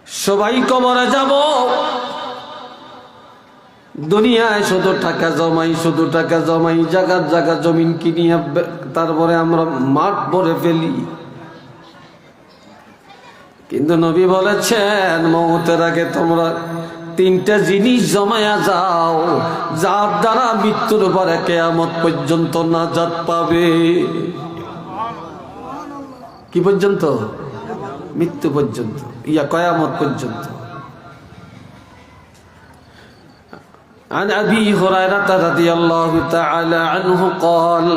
সবাই কবরে যাব, দুনিয়ায় শুধু টাকা জমাই, শুধু টাকা জমাই, জায়গা জায়গা জমিন কিনিয়া তারপরে আমরা মাঠ ভরে ফেলি। কিন্তু নবী বলেছেন মওতের আগে তোমরা তিনটা জিনিস জমায়া যাও, যার দ্বারা মৃত্যুর পরে কিয়ামত পর্যন্ত নাজাত পাবে। কি পর্যন্ত? মৃত্যু পর্যন্ত, কিয়ামত পর্যন্ত। عن أبي هريرة رضي الله تعالى عنه قال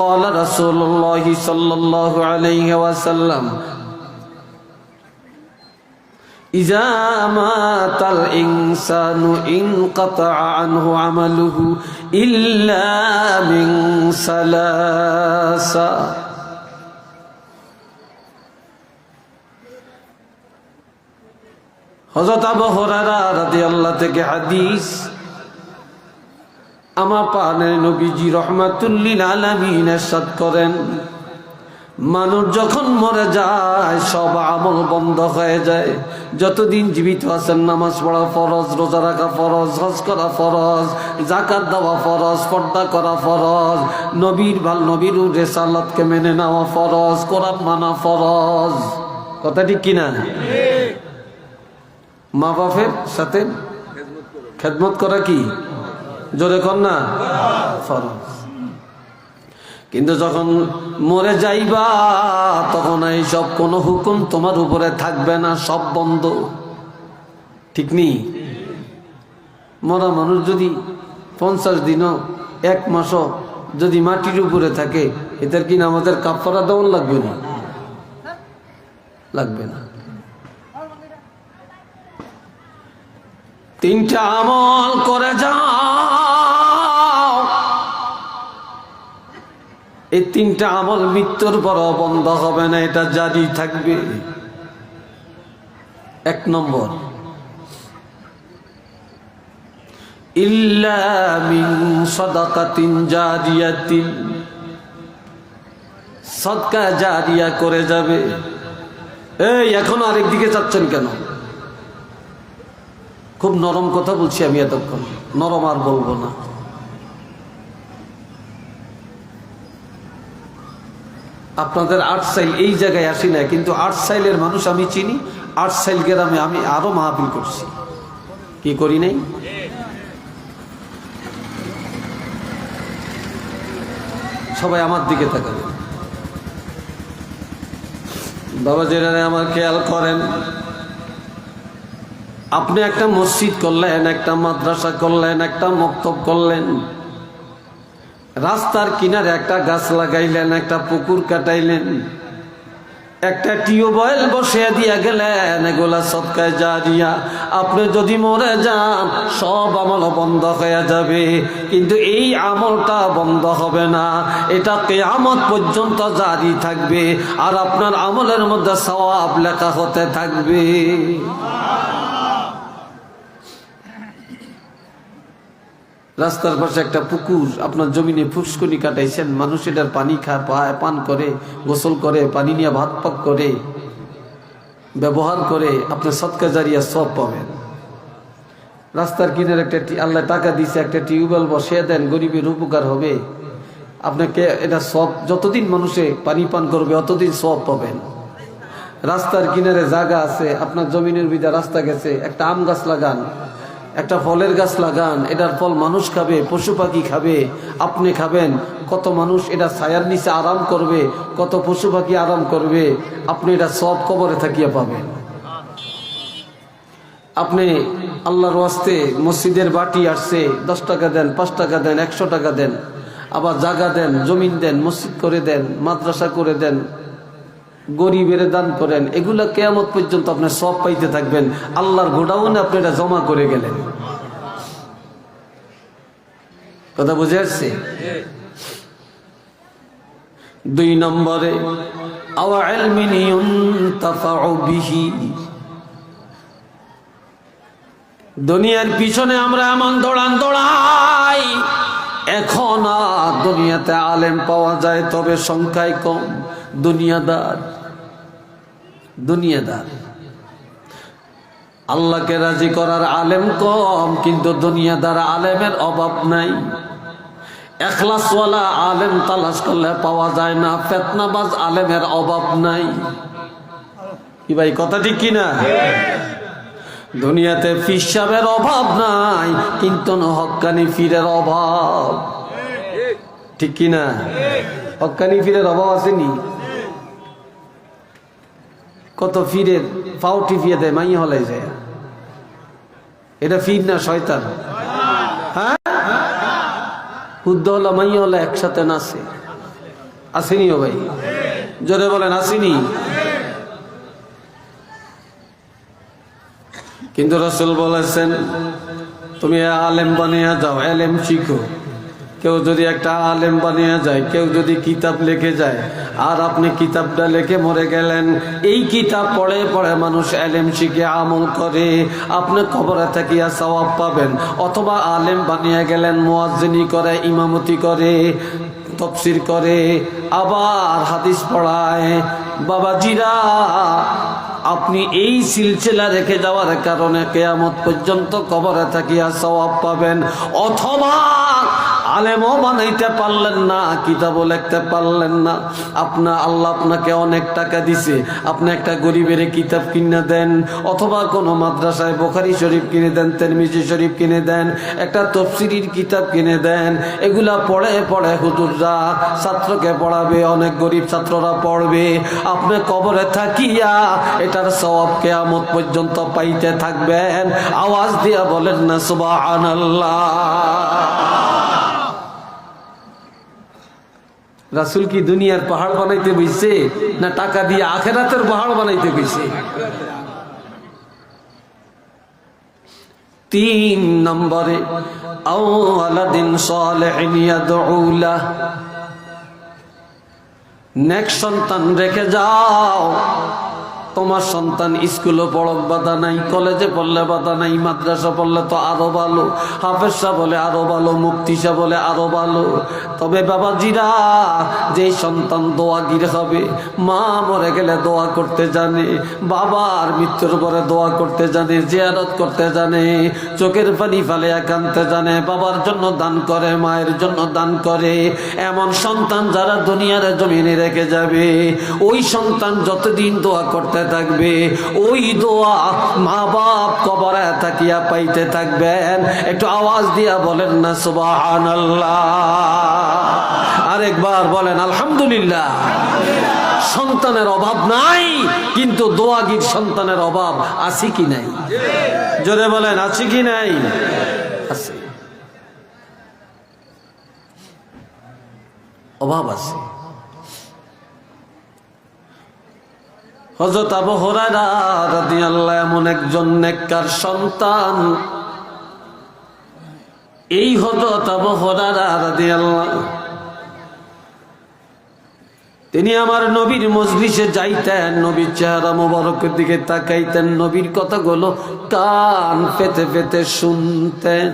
قال رسول الله صلى الله عليه وسلم إذا مات الإنسان انقطع عنه عمله إلا من ثلاثة হযরত আবু হুরায়রা রাদিয়াল্লাহু থেকে হাদিস। আমার প্রাণের নবীজি রাহমাতুল লিল আলামিন ইরশাদ করেন, মানুষ যখন মরে যায় সব আমল বন্ধ হয়ে যায়। যতদিন জীবিত আছেন নামাজ পড়া ফরজ, রোজা রাখা ফরজ, হজ করা ফরজ, যাকাত দেওয়া ফরজ, পর্দা করা ফরজ, নবীর রিসালাতকে মেনে নেওয়া ফরজ, কোরআন মানা ফরজ। কথা ঠিক কিনা? মা বাপের সাথে খেদমত করা কি? জোরে কর না, ফরজ। কিন্তু যখন মরে যাইবা তখন এই সব কোনো হুকুম তোমার উপরে থাকবে না, সব বন্ধ। ঠিক নেই? মরা মানুষ যদি 50 দিনও 1 মাসও যদি মাটির উপরে থাকে, এদের কি আমাদের কাফারা দেওয়ান লাগবে না? লাগবে না। তিনটা আমল করে যাও, এই তিনটা আমল মৃত্যুর পর বন্ধ হবে না, এটা জারি থাকবে। 1 নম্বর, ইল্লা মিন সাদাকাতিন জারিয়াতিন, সদকা জারিয়া করে যাবে। এই এখন আরেক দিকে যাচ্ছেন কেন? খুব নরম কথা বলছি আমি, এতক্ষণ নরম আর বলবো না। আপনাদের 8 সাইল এই জায়গায় আসি না, কিন্তু 8 সাইলের মানুষ আমি চিনি। 8 সাইল গ্রামে আমি আরো মাহফিল করছি, কি করি নাই? সবাই আমার দিকে তাকাবেন। বাবা যেটা আমার খেয়াল করেন, আপনি একটা মসজিদ করলেন, একটা মাদ্রাসা করলেন, একটা মক্তব করলেন, রাস্তার কিনারে একটা গাছ লাগাইলেন, একটা পুকুর কাটাইলেন, একটা টিউবওয়েল বসিয়ে দিয়ে গেলেন, এগুলা সদকায়ে জারিয়া। আপনি যদি মরে যান সব আমল বন্ধ হয়ে যাবে, কিন্তু এই আমলটা বন্ধ হবে না, এটা কিয়ামত পর্যন্ত জারি থাকবে, আর আপনার আমলের মধ্যে সওয়াব লেখা হতে থাকবে। রাস্তার পাশে একটা পুকুর, আপনার জমিনে ফুসকুনি কাটাইছেন, মানুষ এটার পানি খায়, পান করে, গোসল করে, পানি নিয়ে ভাত পাক করে, ব্যবহার করে, আপনি সদকা জারিয়া সব পাবেন। রাস্তার কিনারে একটা আল্লাহ টাকা দিয়েছে, একটা টিউবওয়েল বসিয়ে দেন, গরিবের উপকার হবে। আপনাকে এটা সব, যতদিন মানুষে পানি পান করবে অতদিন সব পাবেন। রাস্তার কিনারে জায়গা আছে, আপনার জমিনের ভিতরে রাস্তা গেছে, একটা আম গাছ লাগান, একটা ফলের গাছ লাগান, এটার ফল মানুষ খাবে, পশু পাখি খাবে, আপনি খাবেন। কত মানুষ এটা ছায়ার নিচে আরাম করবে, কত পশু পাখি আরাম করবে, আপনি এটা সব কবরে থাকিয়া পাবেন। আপনি আল্লাহর ওয়াস্তে মসজিদের বাটি আসছে, 10 টাকা দেন, 5 টাকা দেন, 100 টাকা দেন, আবার জায়গা দেন, জমিন দেন, মসজিদ করে দেন, মাদ্রাসা করে দেন, গরিবের দান করেন, এগুলা কিয়ামত পর্যন্ত আপনি সব পাইতে থাকবেন। আল্লাহর গোডাউনে আপনি এটা জমা করে গেলেন। কথা বুঝে আসছে? 2 নম্বরে, আও ইলমিন ইউনতাফাউ বিহি, দুনিয়ার পিছনে আমরা এমন দৌড়াই, এখন আর দুনিয়াতে আলেম পাওয়া যায়, তবে সংখ্যায় কম। দুনিয়াদার আল্লাহকে রাজি করার আলেম কম, কিন্তু দুনিয়াদার আলেমের অভাব নাই। ইখলাসওয়ালা আলেম তালাশ করলে পাওয়া যায় না, ফিতনাবাজ আলেমের অভাব নাই। কি ভাই কথা ঠিক কিনা? দুনিয়াতে পীর সাহেবের অভাব নাই, কিন্তু হক্কানি পীরের অভাব। ঠিক কিনা? হক্কানি পীরের অভাব আসেনি? কত পীরের পাও টিপিয়ে দেয়, মাইয়া হলাই যায়। এটা পীর না শয়তান? হ্যাঁ, হুদ্দ হলা মাইয়া হলা একসাথে নাচে। আসেনি ও ভাই? জোরে বলেন আসেনি? কিন্তু রাসূল বলেছেন, তুমি আলেম বানিয়ে যাও, এলেম শিখো। কেউ যদি একটা আলেম বানিয়ে যায়, কেউ যদি কিতাব লিখে যায়, আর আপনি কিতাবটা লিখে মরে গেলেন, এই কিতাব পড়ে পড়ে মানুষ এলেম শিখে আমল করে, আপনি কবরে থাকিয়া সওয়াব পাবেন। অথবা আলেম বানিয়ে গেলেন, মুয়াজ্জিনি করে, ইমামতি করে, তাফসীর করে, আবার হাদিস পড়ায়। বাবাজিরা, আপনি এই সিলসিলা রেখে যাওয়ার কারণে কিয়ামত পর্যন্ত কবরে থাকিয়া সওয়াব পাবেন। অথবা আলেমও বানাইতে পারলেন না, কিতাবও লিখতে পারলেন না, আল্লাহ আপনাকে অনেক টাকা দিছে, আপনি একটা গরিবের কিতাব কিনে দেন, অথবা কোনো মাদ্রাসায় বুখারী শরীফ কিনে দেন, তিরমিজি শরীফ কিনে দেন, একটা তাফসীরের কিতাব কিনে দেন। এগুলা পড়ে পড়ে হুজুররা ছাত্রকে পড়াবে, অনেক গরিব ছাত্ররা পড়বে। আপনি কবরে থাকিয়া এটার সওয়াব কিয়ামত পর্যন্ত পাইতে থাকবেন। আওয়াজ দিয়া বলেন না সুবহানাল্লাহ। রাসূল কি দুনিয়ার পাহাড় বানাইতে বইছে, না টাকা দিয়ে আখিরাতের পাহাড় বানাইতে বইছে? 3 নম্বরে, আওয়ালাদিন সালিহিন ইয়াদউ লাহ, নেক সন্তান রেখে যাও। তোমার সন্তান স্কুলে পড়ক বাধা নাই, কলেজে পড়লে বাধা নাই, মাদ্রাসা পড়লে তো আরো ভালো, হাফেজ সাহেব বলে আরো ভালো, মুফতি সাহেব বলে আরো ভালো। তবে বাবাজিরা, যে সন্তান দোয়াগির হবে, মা মরে গেলে দোয়া করতে জানে, বাবার মৃত্যুর পরে দোয়া করতে জানে, জিয়ারত করতে জানে, চোখের পানি ফালিয়া কাঁদতে জানে, বাবার জন্য দান করে, মায়ের জন্য দান করে, এমন সন্তান যারা দুনিয়ার জমিনে রেখে যাবে, ওই সন্তান যতদিন দোয়া করতে থাকবে, ওই দোয়া মা বাপ কবরে থাকিয়া পাইতে থাকবেন। একটু আওয়াজ দিয়া বলেন না সুবহানাল্লাহ। আরেকবার বলেন আলহামদুলিল্লাহ। সন্তানের অভাব নাই, কিন্তু দোয়াগির সন্তানের অভাব আছে কি নাই? জোরে বলেন আছে কি নাই? আছে, অভাব আছে। হযরত আবু হুরায়রা রাদিয়াল্লাহু এমন একজন নেককার সন্তান, এই হযরত আবু হুরায়রা রাদিয়াল্লাহু, তিনি আমার নবীর মজলিসে যাইতেন, নবীর চেহারা মোবারকের দিকে তাকাইতেন, নবীর কথাগুলো কান পেতে পেতে শুনতেন।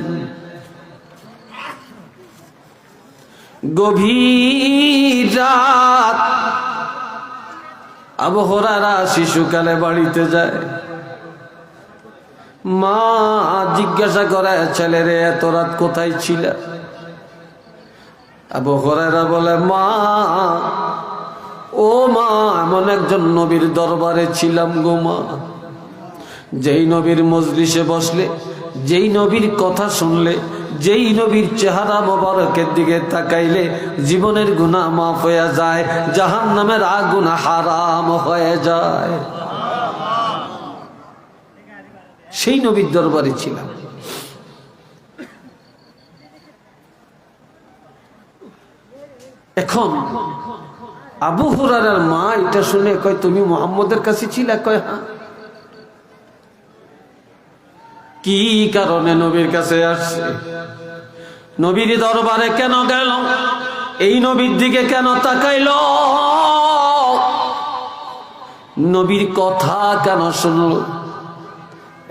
গভীর রাত আবু হুরায়রা শিশুকালে বাড়িতে যায়, মা জিজ্ঞাসা করে, ছেলেরে এত রাত কোথায় ছিল? আবু হুরায়রা বলে, মা, ও মা, এমন একজন নবীর দরবারে ছিলাম গো মা, যেই নবীর মজলিসে বসলে, যেই নবীর কথা শুনলে, যেই নবীর চেহারা মোবারকের দিকে তাকাইলে জীবনের গুনাহ মাফ হয়ে যায়, জাহান্নামের আগুন হারাম হয়ে যায়। সেই নবীর দরবারে ছিলাম। এখন আবু হুরায়রার মা এটা শুনে কয়, তুমি মুহাম্মদের কাছে ছিলে? কয় হ্যাঁ। কি কারণে নবীর কাছে আসছে? নবীর দরবারে কেন গেল? এই নবীর দিকে কেন তাকাইল? নবীর কথা কেন শুনল?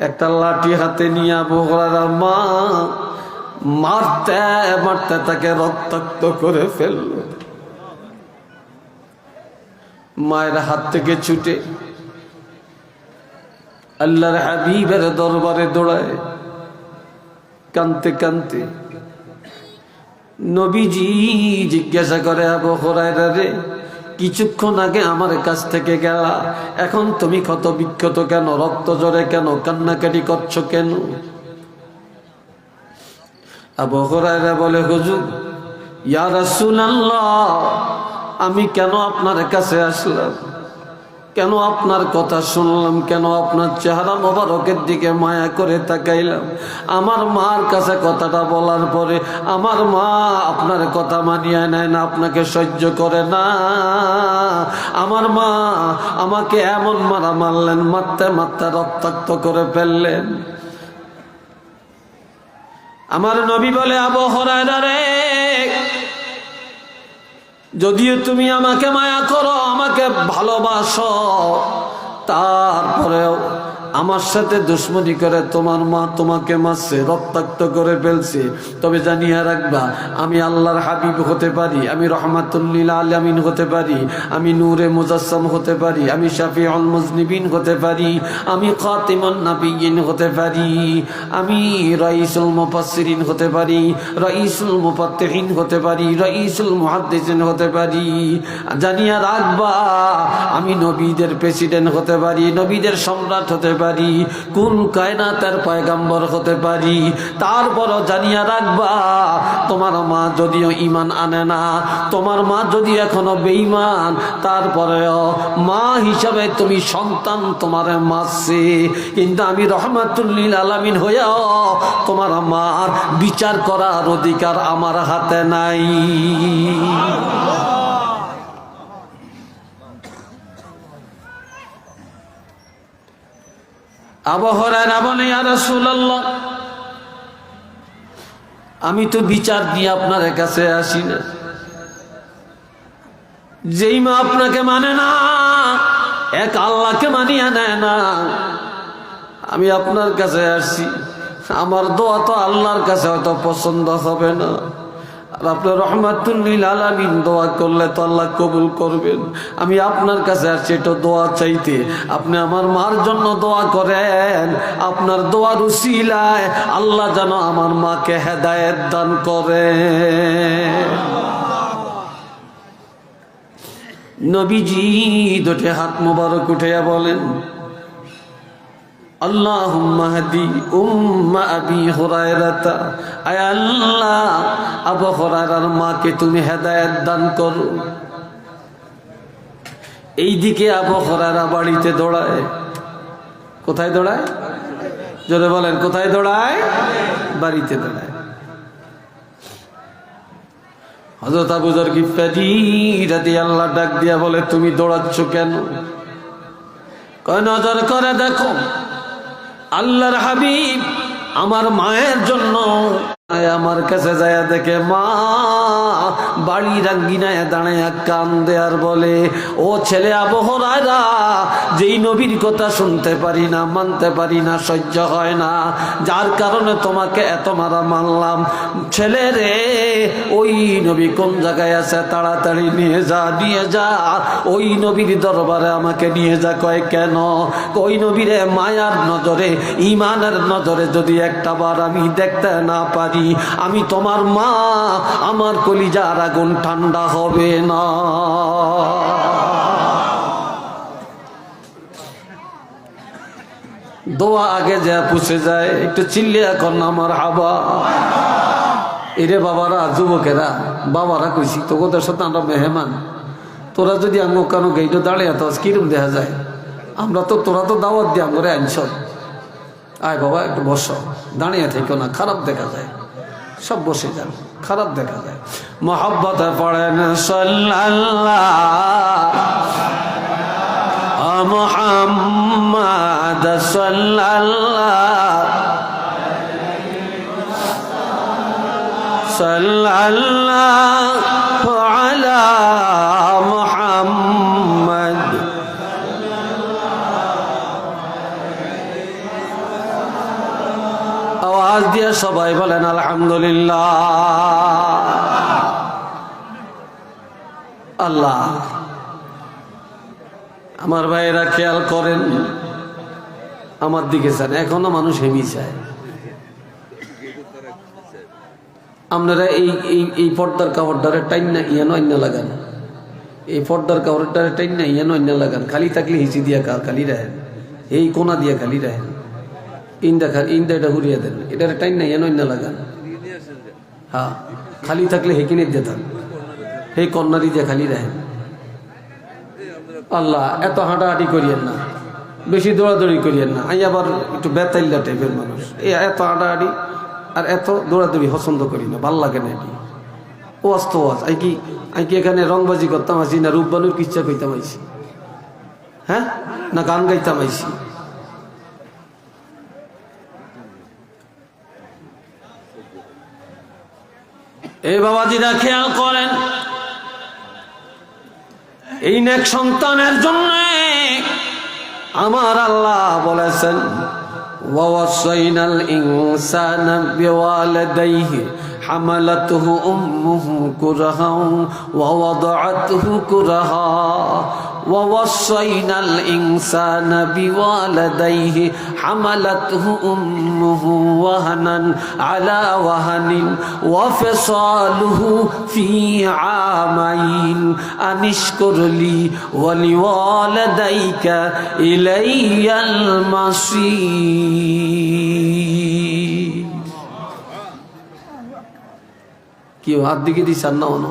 একটা লাঠি হাতে নিয়ে আবু হুরায়রার মা মারতে মারতে তাকে রক্তাক্ত করে ফেলল। মায়ের হাত থেকে ছুটে আল্লাহর হাবিবের দরবারে দৌড়ায় কানতে কানতে। নবীজি জিজ্ঞাসা করে, আবু হুরায়রা রে, কিছুক্ষণ আগে আমার কাছ থেকে গেলা, এখন তুমি ক্ষত বিক্ষত কেন, রক্ত ঝরে কেন, কান্নাকাটি করছো কেন? আবু হুরায়রা বলে, হুজুর, ইয়া রাসূলুল্লাহ, আমি কেন আপনার কাছে আসলাম, কেন আপনার কথা শুনলাম, কেন আপনার চেহারা মোবারকের দিকে মায়া করে তাকাইলাম? আমার মার কাছে কথাটা বলার পরে আমার মা আপনার কথা মানিয়ে নেয় না, আপনাকে সহ্য করে না। আমার মা আমাকে এমন মারা মারলেন, মারতে মারতে রক্তাক্ত করে ফেললেন। আমার নবী বলে, আবু হুরায়রা রে, যদিও তুমি আমাকে মায়া করো, আমাকে ভালোবাসো, তারপরেও আমার সাথে দুশ্মনী করে তোমার মা তোমাকে মারছে, রক্তাক্ত করে ফেলছে। তবে জানিয়ে রাখবা, আমি আল্লাহর হাবিব হতে পারি, আমি রহমাতুল লিল আলামিন হতে পারি, আমি নূরে মুজাসসাম হতে পারি, আমি শাফিউল মুজনিবিন হতে পারি, আমি খাতিমুন নাবিয়্যিন হতে পারি, আমি রাইসুল মুফাসসিরিন হতে পারি, রাইসুল মুফাত্তিহিন হতে পারি, রাইসুল মুহাদ্দিসিন হতে পারি। জানিয়ে রাখবা, আমি নবীদের প্রেসিডেন্ট হতে পারি, নবীদের সম্রাট হতে পারি, কুল কায়নাতের পয়গম্বর হতে পারি। তারপরও জানিয়ে রাখবা, তোমার মা যদিও ঈমান আনে না, তোমার মা যদি এখনো বেঈমান, তারপরেও মা হিসাবে তুমি সন্তান তোমার মারছে, কিন্তু আমি রহমাতুল লিল আলামিন হইয়াও তোমার মার বিচার করার অধিকার আমার হাতে নাই। আবু হুরায়রা বলে, ইয়া রাসূলুল্লাহ, আমি তো বিচার দিয়ে আপনার কাছে আসি না। যেই মা আপনাকে মানে না, এক আল্লাহকে মানিয়ে নেয় না, আমি আপনার কাছে আসছি। আমার দোয়া তো আল্লাহর কাছে হয়তো পছন্দ হবে না, আর আপনার রহমাতুল লিল আলামিন দোয়া করলে তো আল্লাহ কবুল করবেন। আমি আপনার কাছে আসছি এটা দোয়া চাইতে, আপনি আমার মার জন্য দোয়া করেন, আপনার দোয়ার উসিলায় আল্লাহ যেন আমার মাকে হেদায়েত দান করে। নবীজি দুটি হাত মোবারক উঠাইয়া বলেন, আল্লাহুম্মা হাদি উম্মা আবি হুরায়রাতা, আয় আল্লাহ, আবু হুরায়রার মাকে তুমি হেদায়েত দান করো। এইদিকে আবু হুরায়রা বাড়িতে দৌড়ায়। কোথায় দৌড়ায়? জোরে বলেন, কোথায় দৌড়ায়? বাড়িতে দৌড়ায়। হযরত আবু যর গিফারী রাদিয়াল্লাহু ডাক দিয়া বলে, তুমি দৌড়াচ্ছ কেন? কয়, নজর করে দেখো, আল্লাহর হাবিব আমার মায়ের জন্য আমার কাছে যায়, দেখে মা বাড়ি রাঙ্গিনায় দাঁড়ায় কান্দে আর বলে, ও ছেলে আবু হুরায়রা, যেই নবীর কথা শুনতে পারি না, মানতে পারি না, সহ্য হয় না, যার কারণে তোমাকে এত মারা মারলাম, ছেলে রে, ওই নবী কোন জায়গায় আছে, তাড়াতাড়ি নিয়ে যা, নিয়ে যা, ওই নবীর দরবারে আমাকে নিয়ে যা। কয়, কেন? ওই নবীরে মায়ার নজরে, ঈমানের নজরে যদি একটা বার আমি দেখতে না পারি, আমি তোমার মা, আমার কলিজার আগুন ঠান্ডা হবে না। দোয়া আগে যা পুষে যায়, একটু চিল্লিয়া কর না মারহাবা। এরে বাবারা, যুবকেরা, বাবারা কইছি তোদের সাথে আমরা মেহমান, তোরা যদি আমি কেন গেইটো দাঁড়িয়ে তো কিরম দেখা যায়? আমরা তো, তোরা তো দাওয়াত দিয়ে আমরা আনছ, আয় বাবা একটু বস, দাঁড়িয়ে থেকো না, খারাপ দেখা যায়, সব বসে যান, খারাপ দেখা যায়। মোহাব্বতে পড়েন সাল্লাল্লাহু মুহাম্মাদ সাল্লাল্লাহু আলা মুহাম্মাদ। আওয়াজ দিয়ে সবাই বলেন আলহামদুলিল্লাহ। আল্লাহ, আমার ভাইয়েরা খেয়াল করেন, আমার দিকে চান, এখনো মানুষ হেমি চায়। আপনারা এই এই এই পর্দার কাপড়টারে টাইন না ইয়ানো অন্য লাগান, এই পর্দার কাপড়টারে টাইন না ইয়ানো অন্য লাগান, খালি থাকলে হিচি দিয়া খালি রাখেন, এই কোনা দিয়া খালি রাখেন, ইন্দা এটা ঘুরিয়ে দেন, এটার টাইম নাই এন অন্য লাগান। হ্যাঁ, খালি থাকলে হেকিনে দিয়ে থাক, হে কর্নারি দিয়ে খালি রাখেন। আল্লাহ এত হাঁটাহাঁটি করিয়েন না, বেশি দৌড়াদৌড়ি করিয়েন না। আমি আবার একটু বেতাইল্লা টাইপের মানুষ, এই এত হাঁটাহাঁটি আর এত দৌড়াদৌড়ি পছন্দ করি না, ভাল লাগে না। এটি ওয়াজ তো ওয়াজ, আই কি এখানে রংবাজি করতাম আছি, না রূপবানুর কিচ্ছা কইতাম আইছি, হ্যাঁ, না গান গাইতাম আইছি। এই বাবাজিরা খেয়াল করেন, এই নেক সন্তানের জন্য আমার আল্লাহ বলেছেন, ওয়াসাইনাল ইনসানা বিওয়ালিদাইহি হামালাতুহু উম্মুহু কুরহা ওয়া ওয়াদাআতুহু কুরহা ووصينا الإنسان بوالديه حملته أمه وهنا على وهن وفصاله في عامين أن اشكر لي ولوالديك إلي المصير কেউ হাত দিকে দিচ্ছেন না, অন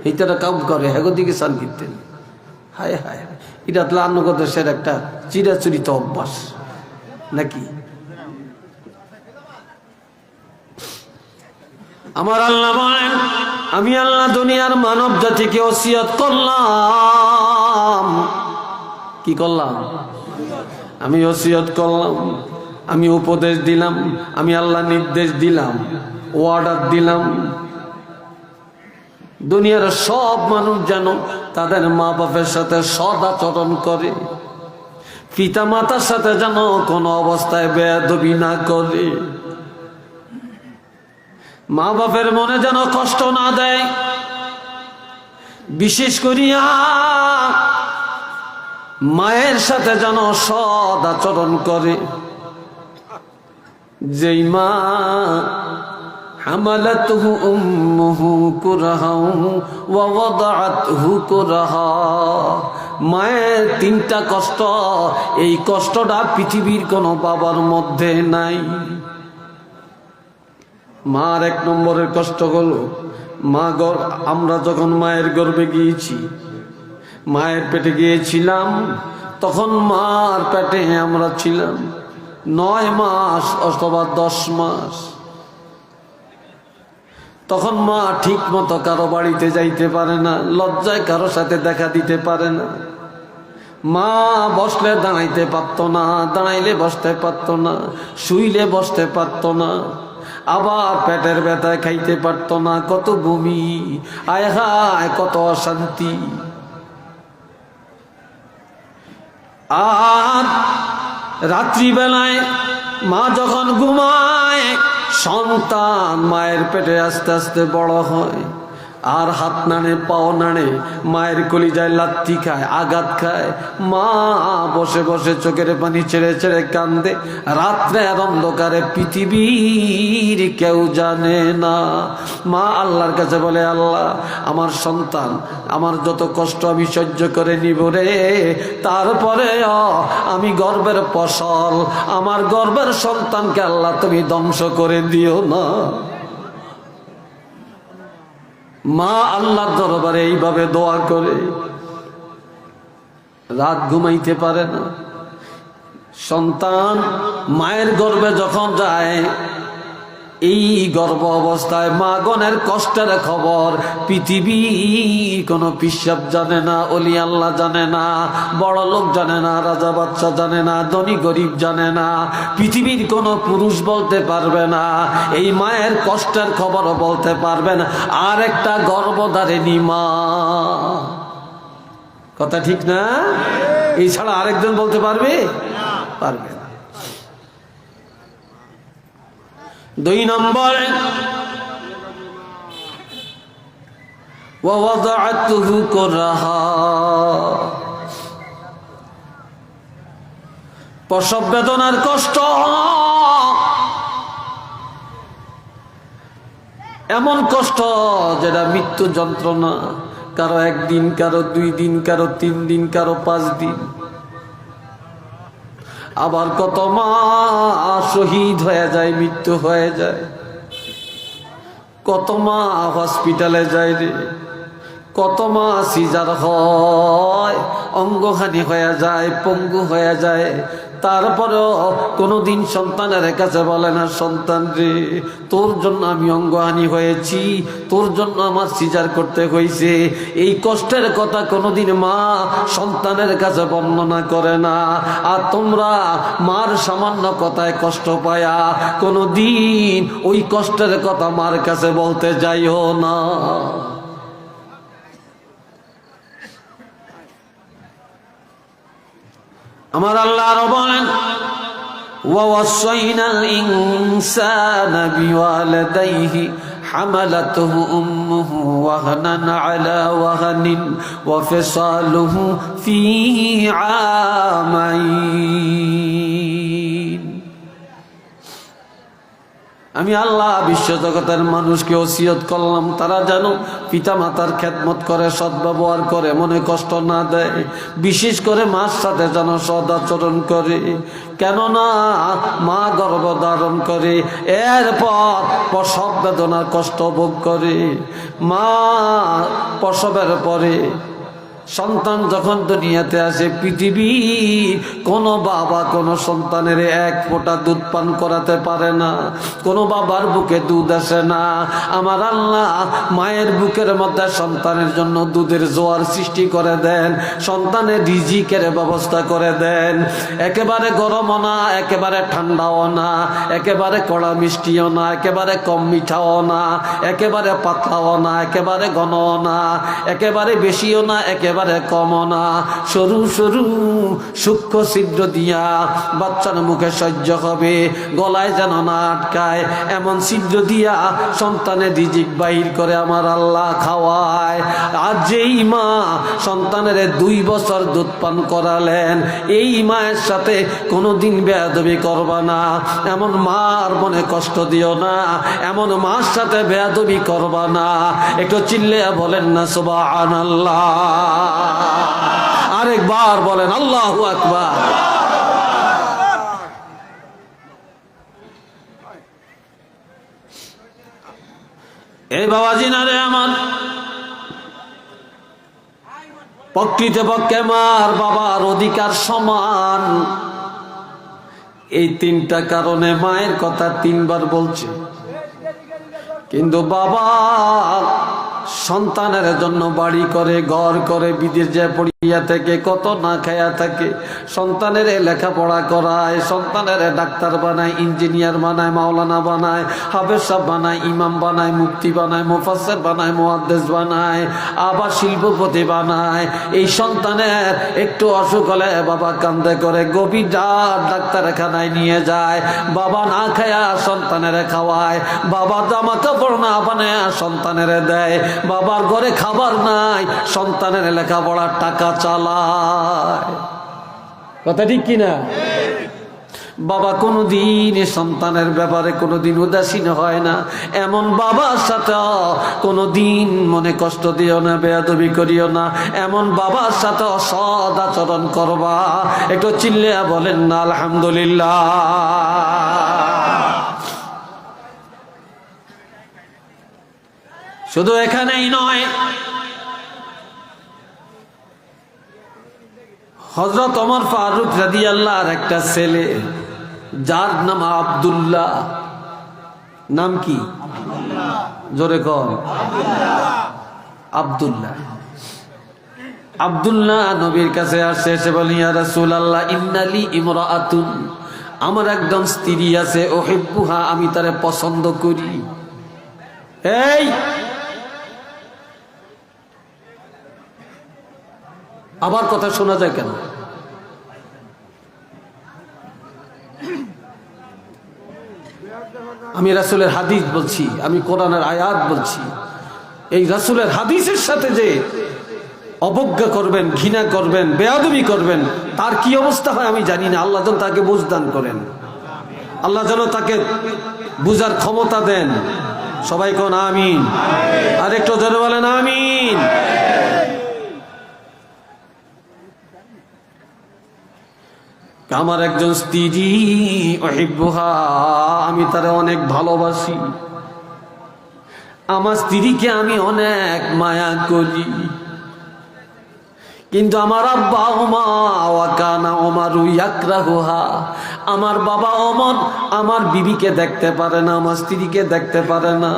এইটারা কাম করে হেগো দিকে চান কিনতেন। হায় হায়, এটা অন্য দেশের একটা চিরাচরিত অভ্যাস নাকি? আমার আল্লাহ বলেন, আমি আল্লাহ দুনিয়ার মানব জাতিকে ওসিয়ত করলাম। কি করলাম? আমি ওসিয়ত করলাম, আমি উপদেশ দিলাম, আমি আল্লাহ নির্দেশ দিলাম, অর্ডার দিলাম, দুনিয়ার সব মানুষ যেন তাদের মা বাপের সাথে সৎ আচরণ করে, পিতা মাতার সাথে যেন কোনো অবস্থায় বেয়াদবি না করে, মা বাপের মনে যেন কষ্ট না দেয়, বিশেষ করিয়া মায়ের সাথে যেন সৎ আচরণ করে। যেই মা হামালাতুহু উম্মুহু কুরহা ওয়া ওয়াদাআতুহু কুরহা, মায়ের তিনটা কষ্ট, এই কষ্টটা পৃথিবীর কোনো বাবার মধ্যে নাই। মার এক নম্বরের কষ্ট হলো, আমরা যখন মায়ের গর্ভে গিয়েছি, মায়ের পেটে গিয়েছিলাম, তখন মার পেটে আমরা ছিলাম 9 মাস অথবা 10 মাস। তখন মা ঠিক মতো কারো বাড়িতে যাইতে পারে না, লজ্জায় কারো সাথে দেখা দিতে পারে না, মা বসলে দাঁড়াইতে পারত না, দাঁড়াইলে বসতে পারত না, শুইলে বসতে পারত না, আবার পেটের ব্যথায় খাইতে পারত না, কত বমি, আয় হায় কত অশান্তি। আর রাত্রিবেলায় মা যখন ঘুমায়, সন্তান মায়ের পেটে আস্তে আস্তে বড় হয়, আর হাত নাড়ে, পাও নাড়ে, মায়ের কলিজায় লাথি খায়, আঘাত খায়, মা বসে বসে চোখের পানি ছেড়ে ছেড়ে কান্দে। রাত্রের অন্ধকারে পৃথিবীর কেউ জানে না। মা আল্লাহর কাছে বলে, আল্লাহ আমার সন্তান, আমার যত কষ্ট আমি সহ্য করে নিব রে, তারপরে আমি গর্বের ফসল, আমার গর্বের সন্তানকে আল্লাহ তুমি ধ্বংস করে দিও না। মা আল্লাহর দরবারে এইভাবে দোয়া করে, রাত ঘুমাইতে পারে না। সন্তান মায়ের গর্ভে যখন যায়, এই গর্ভ অবস্থায় মাগনের কষ্টের খবর পৃথিবী কোনো পিসাব জানে না, অলি আল্লাহ জানে না, বড় লোক জানে না, রাজা বাচ্চা জানে না, ধনী গরিব জানে না, পৃথিবীর কোনো পুরুষ বলতে পারবে না, এই মায়ের কষ্টের খবরও বলতে পারবে না। আর একটা গর্ভধারিণী মা, কথা ঠিক না? এই ছাড়া আরেকজন বলতে পারবে? পারবে না। 2 নম্বরে ওয়াদাআতুহু কুরহা, প্রসব বেদনার কষ্ট এমন কষ্ট যেটা মৃত্যু যন্ত্রণা, কারো একদিন, কারো 2 দিন, কারো 3 দিন, কারো 5 দিন। আবার কত মা শহীদ হয়ে যায়, মৃত্যু হয়ে যায়। কত মা হসপিটালে যায় রে, কত মা সিজার হয়, অঙ্গহানি হয়ে যায়, পঙ্গু হয়ে যায়। তারপরেও কোনোদিন সন্তানের কাছে বলে না, সন্তান রে তোর জন্য আমি অঙ্গহানি হয়েছি, তোর জন্য আমার সিজার করতে হয়েছে। এই কষ্টের কথা কোনোদিন মা সন্তানের কাছে বর্ণনা করে না। আর তোমরা মার সামান্য কথায় কষ্ট পায়া কোনোদিন ওই কষ্টের কথা মার কাছে বলতে যাইও না। আমার আল্লাহ আরো বলেন, وَوَصَّيْنَا الْإِنسَانَ بِوَالِدَيْهِ حَمَلَتْهُ أُمُّهُ وَهْنًا عَلَى وَهْنٍ وَفِصَالُهُ فِي عَامَيْنِ। আমি আল্লাহ বিশ্বজগতের মানুষকে ওসিয়ত করলাম, তারা যেন পিতা মাতার খেদমত করে, সদ্ব্যবহার করে, মনে কষ্ট না দেয়। বিশেষ করে মার সাথে যেন সদাচরণ করে, কেননা মা গর্ভধারণ করে, এরপর প্রসব বেদনার কষ্ট ভোগ করে। মা প্রসবের পরে সন্তান যখন দুনিয়াতে আসে, পৃথিবী কোনো বাবা কোনো সন্তানের 1 ফোঁটা দুধ পান করাতে পারে না, কোনো বাবার বুকে দুধ আসে না। আমার আল্লাহ মায়ের বুকের মধ্যে সন্তানের জন্য দুধের জোয়ার সৃষ্টি করে দেন, সন্তানের রিজিকের ব্যবস্থা করে দেন। একেবারে গরমও না, একেবারে ঠান্ডাও না, একেবারে কড়া মিষ্টিও না, একেবারে কম মিঠাও না, একেবারে পাতলাও না, একেবারে ঘনও না, একেবারে বেশিও না, একেবারে কম না। সরু সরু সূক্ষ্ম ছিদ্র দিয়া বাচ্চার মুখে সহ্য হবে, গলায় যেন না আটকায়, এমন ছিদ্র দিয়া সন্তানের রিজিক বাহির করে আমার আল্লাহ খাওয়ায়। আর যেই মা সন্তানের 2 বছর দুধ পান করালেন, এই মায়ের সাথে কোনোদিন বেয়াদবি করবা না, এমন মার মনে কষ্ট দিও না, এমন মার সাথে বেয়াদবি করবা না। একটু চিল্লে বলেন না সুবহানাল্লাহ। আরেকবার বলেন আল্লাহু আকবার। এই বাবাজি না রে আমার, প্রকৃতপক্ষে মার বাবার অধিকার সমান। এই 3টা কারণে মায়ের কথা 3 বার বলছে, কিন্তু বাবা সন্তানের জন্য বাড়ি করে, ঘর করে, বিদেশ যায় পড়িয়া থেকে, কত না খায়া থাকে, সন্তানের লেখাপড়া করায়, সন্তানের ডাক্তার বানায়, ইঞ্জিনিয়ার বানায়, মাওলানা বানায়, হাফেজ সাহেব বানায়, ইমাম বানায়, মুফতি বানায়, মুফাসসির বানায়, মুহাদ্দিস বানায়, আবার শিল্পপতি বানায়। এই সন্তানের একটু অসুখ হলে বাবা কান্দে করে, গভীর ডাক্তারখানায় নিয়ে যায়, বাবা না খায়া সন্তানের খাওয়ায়, বাবা জামা কাপড় না বানায় সন্তানের দেয়, বাবার ঘরে খাবার নাই, সন্তানের লেখাপড়ার টাকা চালায়। কথা ঠিক কিনা? বাবা কোনোদিন সন্তানের ব্যাপারে কোনোদিন উদাসীন হয় না। এমন বাবার সাথে কোনোদিন মনে কষ্ট দিও না, বেয়াদবি করিও না। এমন বাবার সাথে অসৎ আচরণ করবা। একটু চিল্লে বলেন না আলহামদুলিল্লাহ। শুধু এখানেই নয়, হযরত ওমর ফারুক রাদিয়াল্লাহু আনহু একটা ছেলে, যার নাম আব্দুল্লাহ। নাম কি? জোরে কর। আব্দুল্লাহ। আব্দুল্লাহ নবীর কাছে আসে, এসে বলি ইয়া রাসূলুল্লাহ ইন্নালি ইমরাআতুন, আমার একজন স্ত্রী আছে, উহিব্বুহা, আমি তারে পছন্দ করি। এই আবার কথা শোনা যায় কেন? আমি রাসূলের হাদিস বলছি, আমি কোরআনের আয়াত বলছি। এই রাসূলের হাদিসের সাথে যে অবজ্ঞা করবেন, ঘৃণা করবেন, বেয়াদবি করবেন, তার কি অবস্থা হয় আমি জানি না। আল্লাহ যেন তাকে বুঝদান করেন, আল্লাহ যেন তাকে বুঝার ক্ষমতা দেন। সবাই কোন আমিন। আরেকটু জোরে বলেন আমিন। আমার একজন স্ত্রী, উহিব্বুহা, আমি তারে অনেক ভালোবাসি। আমার স্ত্রীকে আমি অনেক মায়া করি, কিন্তু আমার আব্বা ওমা ওয়াকানা ওমারু ইয়াকরাহুহা, আমার বাবা ওমর আমার বিবিকে দেখতে পারে না, আমার স্ত্রীকে দেখতে পারে না।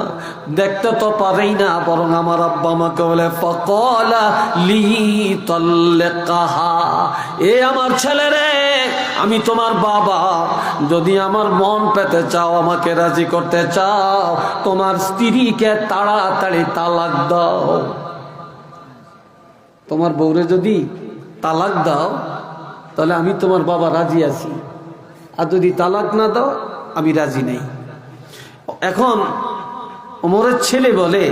দেখতে তো পারেই না, বরং আমার আব্বা আমাকে বলে ফাকালা লি তাল্লিকাহা, এ আমার ছেলে রে, আমি তোমার বাবা, যদি আমার মন পেতে চাও, আমাকে রাজি করতে চাও, তোমার স্ত্রীকে তাড়াতাড়ি তালাক দাও। তোমার বউরে যদি তালাক দাও তাহলে আমি তোমার বাবা রাজি আছি, আর যদি তালাক না দাও আমি রাজি নেই। এখন ওমরের ছেলে বলে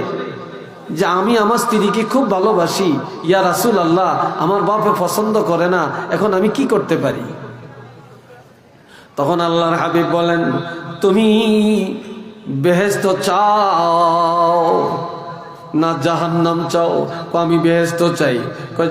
যে আমি আমার স্ত্রীকে খুব ভালোবাসি, ইয়া রাসূলুল্লাহ, আমার বাপে পছন্দ করে না, এখন আমি কি করতে পারি? তখন আল্লাহর হাবিব বলেন, তুমি বেহেশত চাও না জাহান্নাম চাও? আমি বেহেশত চাই।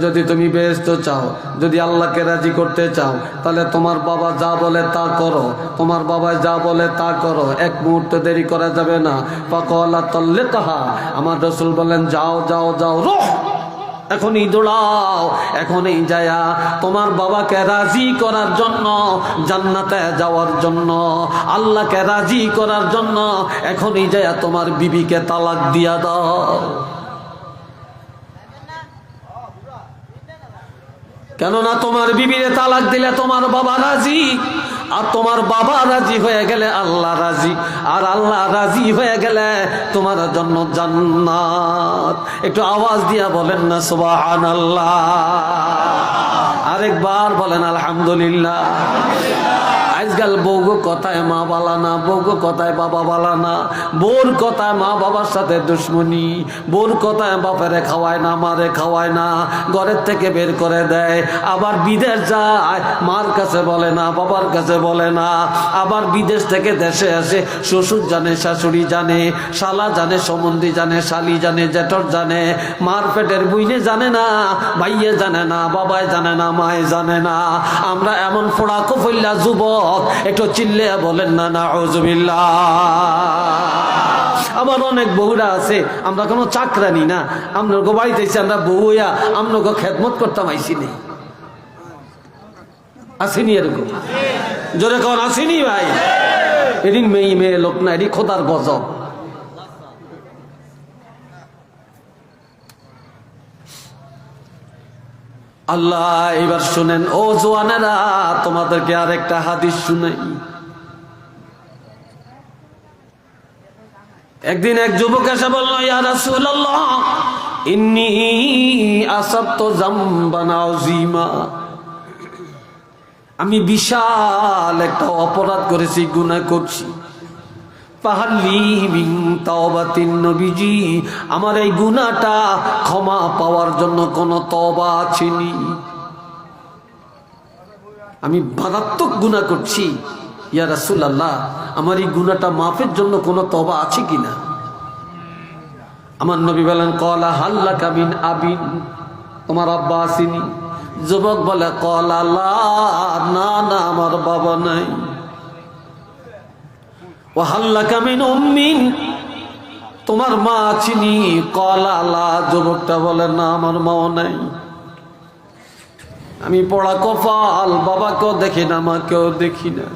যদি তুমি বেহেশত চাও, যদি আল্লাহকে রাজি করতে চাও, তাহলে তোমার বাবা যা বলে তা করো, তোমার বাবা যা বলে তা করো, এক মুহূর্ত দেরি করা যাবে না। ফাকালা তাল্লিকাহা, আমার রাসূল বলেন যাও যাও যাও, রুহ, এখনই দৌড়াও, এখনই যায়া তোমার বাবাকে রাজি করার জন্য, জান্নাতে যাওয়ার জন্য, আল্লাহকে রাজি করার জন্য এখনই যায়া তোমার বিবিকে তালাক দিয়া দাও। কেননা তোমার বিবিরে তালাক দিলে তোমার বাবা রাজি, আর তোমার বাবা রাজি হয়ে গেলে আল্লাহ রাজি, আর আল্লাহ রাজি হয়ে গেলে তোমার জন্য জান্নাত। একটু আওয়াজ দিয়া বলেন না সুবহানাল্লাহ, আরেকবার বলেন আলহামদুলিল্লাহ। আজকাল বউগো কথায় মা বালা না, বউগো কথায় বাবা বালা না, বোর কথায় মা বাবার সাথে দুশ্মনী, বোর কথায় বাপেরে খাওয়ায় না, মারে খাওয়ায় না, ঘরের থেকে বের করে দেয়, আবার বিদেশ যায়, মার কাছে বলে না, বাবার কাছে বলে না, আবার বিদেশ থেকে দেশে আসে, শ্বশুর জানে, শাশুড়ি জানে, শালা জানে, সম্বন্ধী জানে, শালি জানে, জেঠর জানে, মার পেটের বুইনে জানে না, ভাইয়ে জানে না, বাবায় জানে না, মায়ে জানে না। আমরা এমন ফোড়া কফইল্লা যুবক, একটু চিল্লে বলেন না নাউযুবিল্লাহ। আবার অনেক বউরা আছে, আমরা কোনো চাকরানি না, আমরা বাড়িতে এসে আমরা বউয়া আপনাকে খেদমত করতাম আইসি নেই, আসেনি এরকম? জোরে কন আসেনি ভাই? এদিন মেয়ে মেয়ে লোক না, এটি খোদার গজব। আল্লাহ এবার শুনেন ও জওয়ানেরা, তোমাদেরকে আরেকটা হাদিস শুনাই। একদিন এক যুবক এসে বলল, ইয়া রাসূলুল্লাহ, ইন্নী আসাবতু যামবান আযীমা, আমি বিশাল একটা অপরাধ করেছি, গুনাহ করছি। ফাহাল্লি মিন তাওবাতিন, নবীজি আমার এই গুনাহটা ক্ষমা পাওয়ার জন্য কোন তওবা আছেনি? আমি মারাত্মক গুনাহ করছি, ইয়া রাসূলুল্লাহ, আমার এই গুনাহটা মাফের জন্য কোন তওবা আছে কিনা? আমার নবী বলেন, ক্বালা হাল্লাকা মিন আবিন, তোমার আব্বা আসেনি? যুবক বলে, ক্বালা লা, না না, আমার বাবা নাই। ওয়াহাল্লাকা মিন উম্মিন, তোমার মা আছেনি? ক্বালা লা, যুবকটা বলে, না আমার মাও নাই। আমি পড়া কপাল, বাবাকেও দেখি না, মাকেও দেখি না,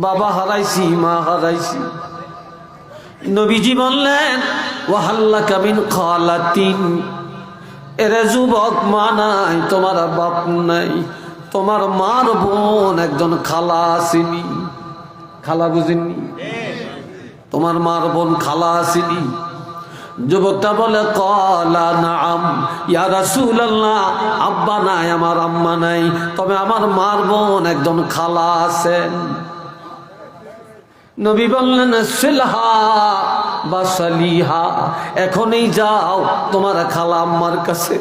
বাবা হারাইছি, মা হারাইছি। নবীজি বললেন, ওয়াহাল্লাকা মিন খালাতিন, এরে যুবক, মা নাই, তোমার বাপ নাই, তোমার মার বোন একজন খালা আসেনি। খালা বুঝেননি? তোমার মার বোন খালা আসেনি? যুবকটা বলে, ক্বালা নাআম ইয়া রাসূলুল্লাহ, আব্বা নাই, আমার আম্মা নাই, তবে আমার মার বোন একজন খালা আছেন। নবী বললেন, সিলহা বা সালিহা, এখনই যাও তোমার খালা আম্মার কাছে,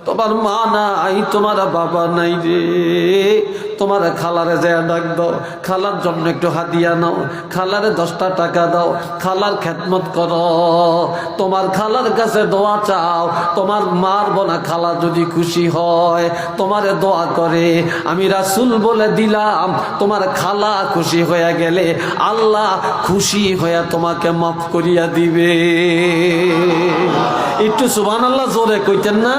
তোমার মা নাই, তোমার বাবা নাই রে, তোমার খালারে যায় ডাক দাও, খালার জন্য একটু হাদিয়া নাও, খালারে 10টা টাকা দাও, খালার খেদমত করো, তোমার খালার কাছে দোয়া চাও। তোমার মার বোনা খালা যদি খুশি হয়, তোমারে দোয়া করে, আমি রাসূল বলে দিলাম, তোমার খালা খুশি হয়ে গেলে আল্লাহ খুশি হয়ে তোমাকে মাফ করিয়া দিবে। একটু সুবহানাল্লাহ জোরে কইতেন না?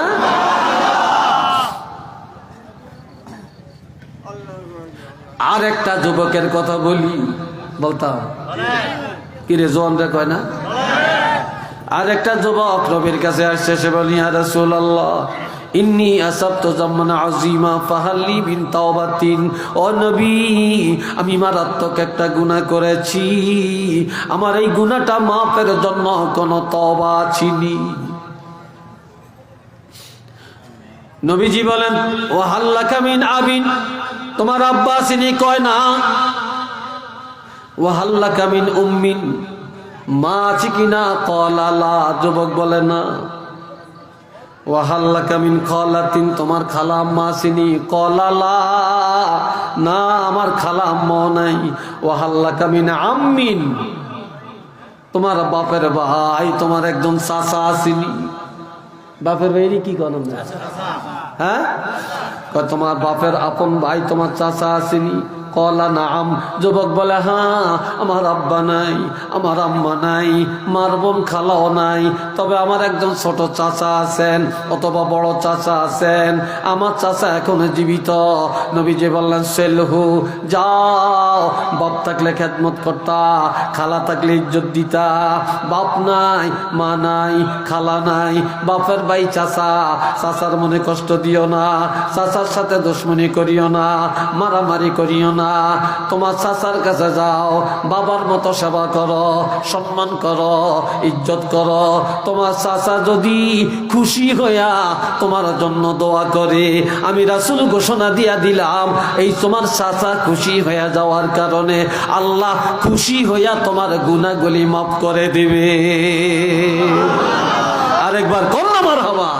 আর একটা যুবকের কথা বলি, বলতাম কিরে জোয়ানরা কয় না? আর একটা যুবক নবীর কাছে আসছে, সে বলি ইয়া রাসূলুল্লাহ ইন্নী আসাবতু যামমান আযীমা ফাহাল্লি বিন তাওবাতিন। ও নবী, আমি মারাত্মক একটা গুনাহ করেছি, আমার এই গুনাহটা মাফের জন্য কোন তওবা আছেনি? নবীজি বলেন ওয়া হাল্লাকা মিন আবিন, তোমার আব্বা আছেনি? কয় না। ওয়া হাল্লাকা মিন উম্মিন, মা আছে কিনা? ক্বালা লা, যুবক বলে না। ওয়া হাল্লাকা মিন খালাতিন, তোমার খালা আম্মা আছেনি? ক্বালা লা, না আমার খালা আম্মা নাই। ওয়া হাল্লাকা মিন আম্মিন, তোমার বাপের ভাই, তোমার একজন চাচা আছেনি? বাপের ভাইরি কি করেন? হ্যাঁ, তোমার বাপের আপন ভাই তোমার চাচা আসেনি? কলা নাম, যুবক বলে হ্যাঁ, আমার আব্বা নাই, আমার আম্মা নাই, মার বোন খালাও নাই, তবে আমার একজন ছোট চাচা আছেন অথবা বড় চাচা আছেন, আমার চাচা এখনো জীবিত। নবীজি বললেন সেলহু, যাও, বাপ থাকলে খেদমত করতা, খালা থাকলে ইজ্জত দিতা। বাপ নাই, মা নাই, খালা নাই, বাপের ভাই চাচা, চাচার মনে কষ্ট দিও না, চাচার সাথে দুশমনি করিও না, মারামারি করিও না। তোমার চাচার কাছে যাও, বাবার মতো সেবা করো, সম্মান করো, ইজ্জত করো। তোমার চাচা যদি খুশি হইয়া তোমার জন্য দোয়া করে, আমি রাসূল ঘোষণা দিয়া দিলাম, এই তোমার চাচা খুশি হইয়া যাওয়ার কারণে আল্লাহ খুশি হইয়া তোমার গুনাহগুলি মাফ করে দিবে। আরেকবার কন্যা মারহাবা।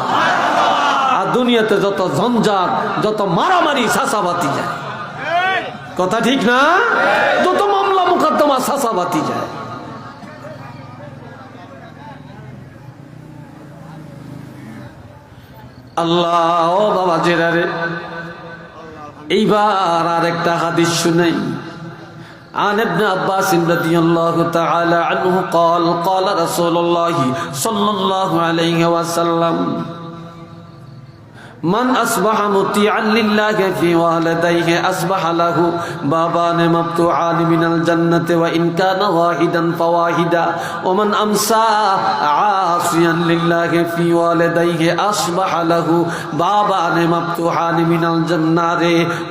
আর দুনিয়াতে যত ঝঞ্ঝাট, যত মারামারি, চাচাবাতি যায়, কথা ঠিক না? যত মামলা মুকদ্দমা চাচাবাতি যায়। আল্লাহ, ও বাবা জেরারে, এইবার আর একটা হাদিস শুনাই। عن ابن عباس رضي الله تعالى عنه قال قال رسول الله صلى الله عليه وسلم من أصبح مطيعا لله في والديه أصبح له بابان مفتوحان من الجنة وإن كان واحدا فواحدا ومن أمسى عاصيا لله في والديه أصبح له بابان مفتوحان من الجنة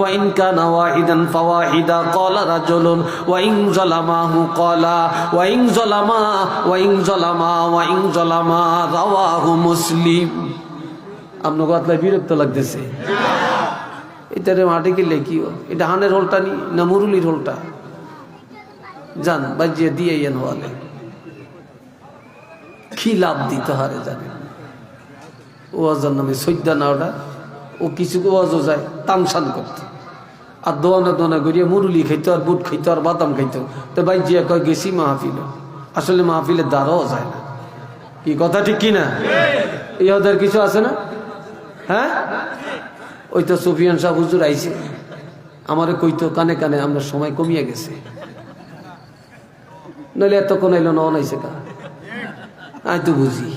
وإن كان واحدا فواحدا قال رجل وإن ظلماه قال وإن ظلما رواه مسلم। আপনার কথায় বিরক্ত লাগতেছে, এটারে মাটি কিনলে কি? এটা হানের হোলটা নি না মুরুলির হোলটা? জান বাজিয়ে দিয়ে হলে কি লাভ দিতে হারে জানে। ওয়াজার নামে সৈদ্যা না ওটা, ও কিছু ওয়াজও যায় তামসান করতে, আর দোয়ানা দোয়ানা করিয়া মুরুলি খাইতো, আর বুট খাইতো, আর বাদাম খাইতো। তো বাজিয়া কয় গেছি মাহফিল, আসলে মাহফিলের দ্বারাও যায় না। কি কথা ঠিক কিনা? এই ওদের কিছু আছে না? হ্যাঁ, ওই তো সুফিয়ান সাহেব হুজুর আইছে, আমারে কইতো কানে কানে আমরা সময় কমিয়ে গেছে, নইলে এতক্ষণ আইলো না আইছে কা? আই তো বুঝি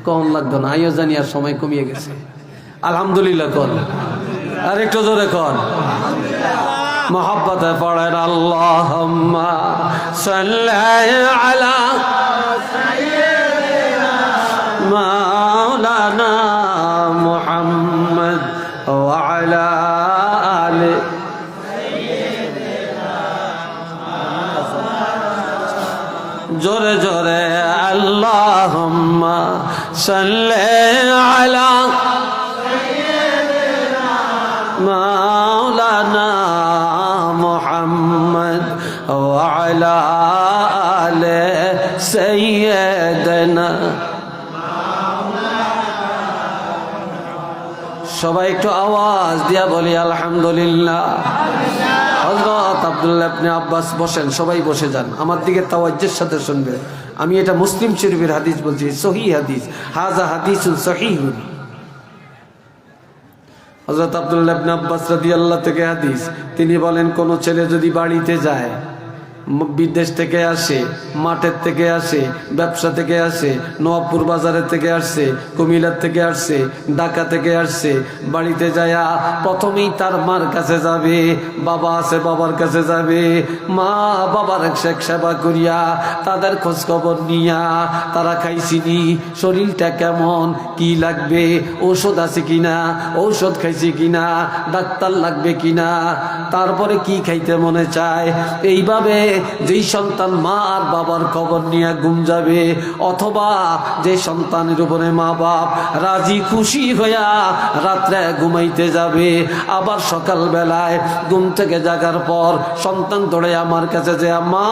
কম লাগতো না, আইও জানি আর সময় কমিয়ে গেছে। আলহামদুলিল্লাহ কর, আর একটু জোরে কর। মোহাব্বতে পড়েন আল্লাহুম্মা সাল্লি আলা মাওলানা মুহাম্মদ ওয়া আলা আলি জোরে জোরে আল্লাহুম্মা সাল্লি আলা মাওলানা মুহাম্মদ ওয়া আলা আলি সাইয়্যিদানা। সবাই একটু আওয়াজ দিয়া বলি আলহামদুলিল্লাহ। হযরত আব্দুল্লাহ ইবনে আব্বাস বসেন, সবাই বসে যান, আমার দিকে তাওয়াজ্জুর সাথে শুনবে। আমি এটা মুসলিম শরীফের হাদিস বলছি, সহিহ হাদিস, হাযা হাদিসুন সহিহুন। হযরত আব্দুল্লাহ ইবনে আব্বাস রাদিয়াল্লাহু থেকে হাদিস, তিনি বলেন কোন ছেলে যদি বাড়িতে যায়, বিদেশ থেকে আসে, মাঠের থেকে আসে, ব্যবসা থেকে আসে, নওয়াবপুর বাজারের থেকে আসছে, কুমিল্লার থেকে আসছে, ঢাকা থেকে আসছে, বাড়িতে যায়া প্রথমেই তার মার কাছে যাবে, বাবা আছে বাবার কাছে যাবে, মা বাবার সেবা করিয়া তাদের খোঁজ খবর নিয়া তারা খাইছিনি, শরীরটা কেমন, কি লাগবে, ঔষধ আছে কিনা, ঔষধ খাইছি কিনা, ডাক্তার লাগবে কিনা, তারপরে কি খাইতে মনে চায়, এইভাবে যেই সন্তান মা আর বাবার খবর নিয়ে ঘুম যাবে, অথবা যে সন্তানের উপরে মা বাপ রাজি খুশি হইয়া রাত্রে ঘুমাইতে যাবে, আবার সকাল বেলায় ঘুম থেকে জাগার পর সন্তান দৌড়ে আমার কাছে যে মা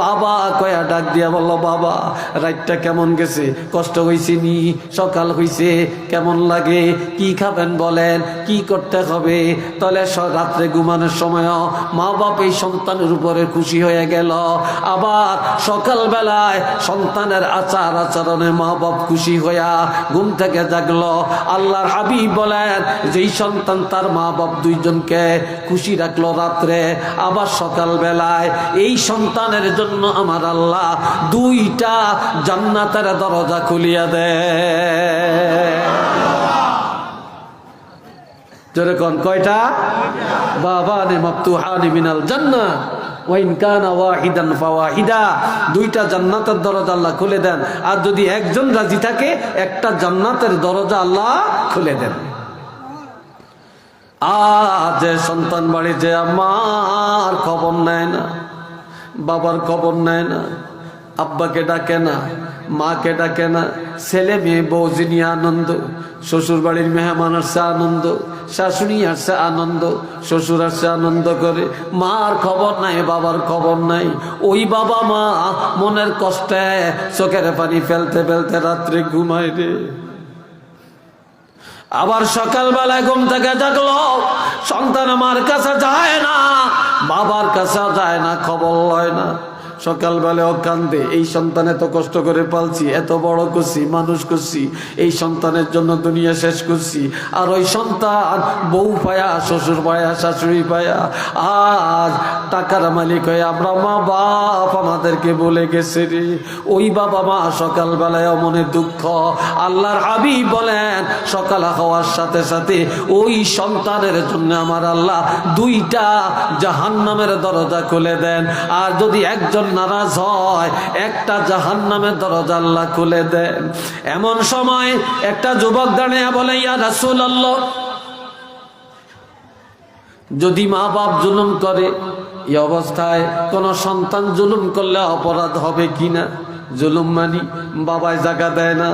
বাবা কয়া ডাক দিয়া বলল, বাবা রাতটা কেমন গেছে, কষ্ট হয়েছে নি, সকাল হয়েছে, কেমন লাগে, কি খাবেন বলেন, কি করতে হবে। তাহলে রাত্রে ঘুমানোর সময় মা বাপ এই সন্তানের উপরে খুশি হয়ে গেল, আবার সকাল বেলায় সন্তানের আচার আচরণে মা বাপ খুশি হইয়া ঘুম থেকে জাগলো। আল্লাহর হাবিব বলেন, যেই সন্তান তার মা বাপ দুইজনকে খুশি রাখলো রাত্রে, আবার সকাল বেলায় এই সন্তানের জন্য আমার আল্লাহ দুইটা জান্নাতের দরজা খুলিয়া দেয়। জোরে কোন কয়টা? বাবানে মাফতুহানি মিনাল জান্নাহ ওয়া ইন কানা ওয়াহিদান ফাওয়াহিদা, দুইটা জান্নাতের দরজা আল্লাহ খুলে দেন। আর যদি একজন রাজি থাকে, একটা জান্নাতের দরজা আল্লাহ খুলে দেন। আজ সন্তান বাড়ি যে আমার খবর নেয় না, বাবার খবর নেয় না, আব্বাকে ডাকে না, মাকে ডাকে না, ছেলে মেয়ে বউজি নিয়ে আনন্দ, শ্বশুর বাড়ির মেহমান আসছে আনন্দ, শাশুড়ি আসছে আনন্দ, শ্বশুর আসছে আনন্দ করে, মার খবর নাই, বাবার খবর নাই। ওই বাবা মা মনের কষ্টে চোখের পানি ফেলতে ফেলতে রাত্রে ঘুমায় রে। আবার সকালবেলায় ঘুম থেকে জাগলো, সন্তান আমার কাছে যায় না, বাবার কাছে যায় না, খবর লয় না। সকালবেলাও কান্দে, এই সন্তান এত কষ্ট করে পালছি, এত বড় করছি, মানুষ করছি, এই সন্তানের জন্য দুনিয়া শেষ করছি। আর ওই সন্তান বউ পায়া, শ্বশুর পায়া, শাশুড়ি পায়া আজ টাকার মালিক হয়ে আমরা মা বাপ আমাদেরকে বলে গেছে রে। ওই বাবা মা সকালবেলায় মনে দুঃখ। আল্লাহর হাবিব বলেন, সকাল হওয়ার সাথে সাথে ওই সন্তানের জন্য আমার আল্লাহ দুইটা জাহান্নামের দরজা খুলে দেন। আর যদি একজন নারাজ হয়, একটা জাহান্নামের দরজা আল্লাহ খুলে দেন। এমন সময় একটা যুবক দাঁড়িয়ে বলে, ইয়া রাসূলুল্লাহ, যদি মা বাপ জুলুম করে, এই অবস্থায় কোন সন্তান জুলুম করলে অপরাধ হবে কিনা? জুলুম মানি, বাবায় জায়গা দেয় না,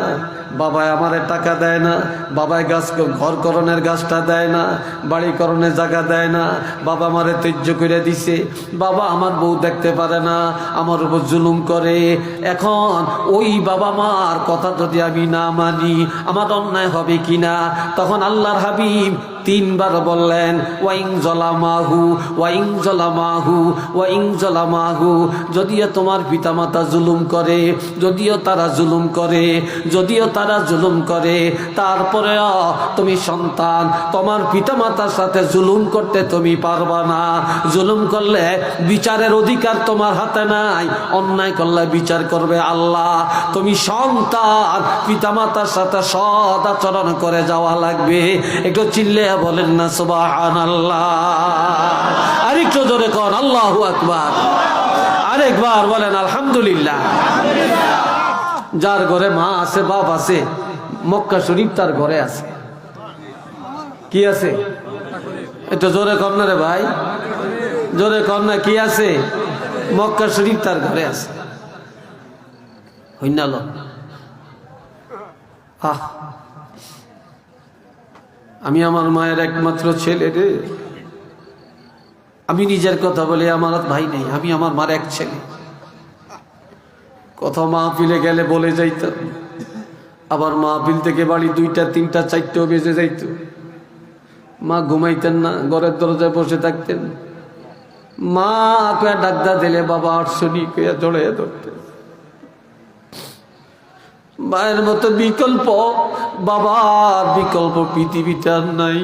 বাবায় আমারে টাকা দেয় না, বাবায় গাছ ঘরকরণের গাছটা দেয় না, বাড়িকরণের জায়গা দেয় না, বাবা আমারে ত্যায্য করে দিছে, বাবা আমার বউ দেখতে পারে না, আমার উপর জুলুম করে। এখন ওই বাবা মার কথা যদি আমি না মানি, আমার অন্যায় হবে কিনা? তখন আল্লাহর হাবিব তিনবার বললেন, ওয়াইং জলামাহু ওয়াইং জলামাহু ওয়াইং জলামাহু, যদিও তোমার পিতামাতা জুলুম করে, যদিও তারা জুলুম করে, যদিও তারা জুলুম করে, তারপরেও তুমি সন্তান, তোমার পিতামাতার সাথে জুলুম করতে তুমি পারবা না। জুলুম করলে বিচারের অধিকার তোমার হাতে নাই, অন্যায় করলে বিচার করবে আল্লাহ। তুমি সন্তান, পিতামাতার সাথে সৎ আচরণ করে যাওয়া লাগবে। একটু চিল্লে বলেন না সুবহানাল্লাহ। আরেকটু জোরে কর আল্লাহু আকবার। আরেকবার বলেন আলহামদুলিল্লাহ। যার ঘরে মা আছে, বাপ আছে, মক্কা শরীফ তার ঘরে আছে। কি আছে? একটু জোরে কর না রে ভাই, জোরে কর না। কি আছে? মক্কা শরীফ তার ঘরে আছে। হইনাল আমি আমার মায়ের একমাত্র ছেলে রে। আমি নিজের কথা বলি, আমার ভাই নেই, আমি আমার মার এক ছেলে। কথা মাহফিলে গেলে বলে যাইতাম, আবার মাহফিল থেকে বাড়ি 2টা 3টা 4টাও বেজে যাইত। মা ঘুমাইতেন না, ঘরের দরজায় বসে থাকতেন। মা কয়া ডাকদা দিলে বাবা আটশনি কয়া জড়াইয়া ধরতেন। মায়ের মতো বিকল্প, বাবার বিকল্প পৃথিবীতে আর নাই।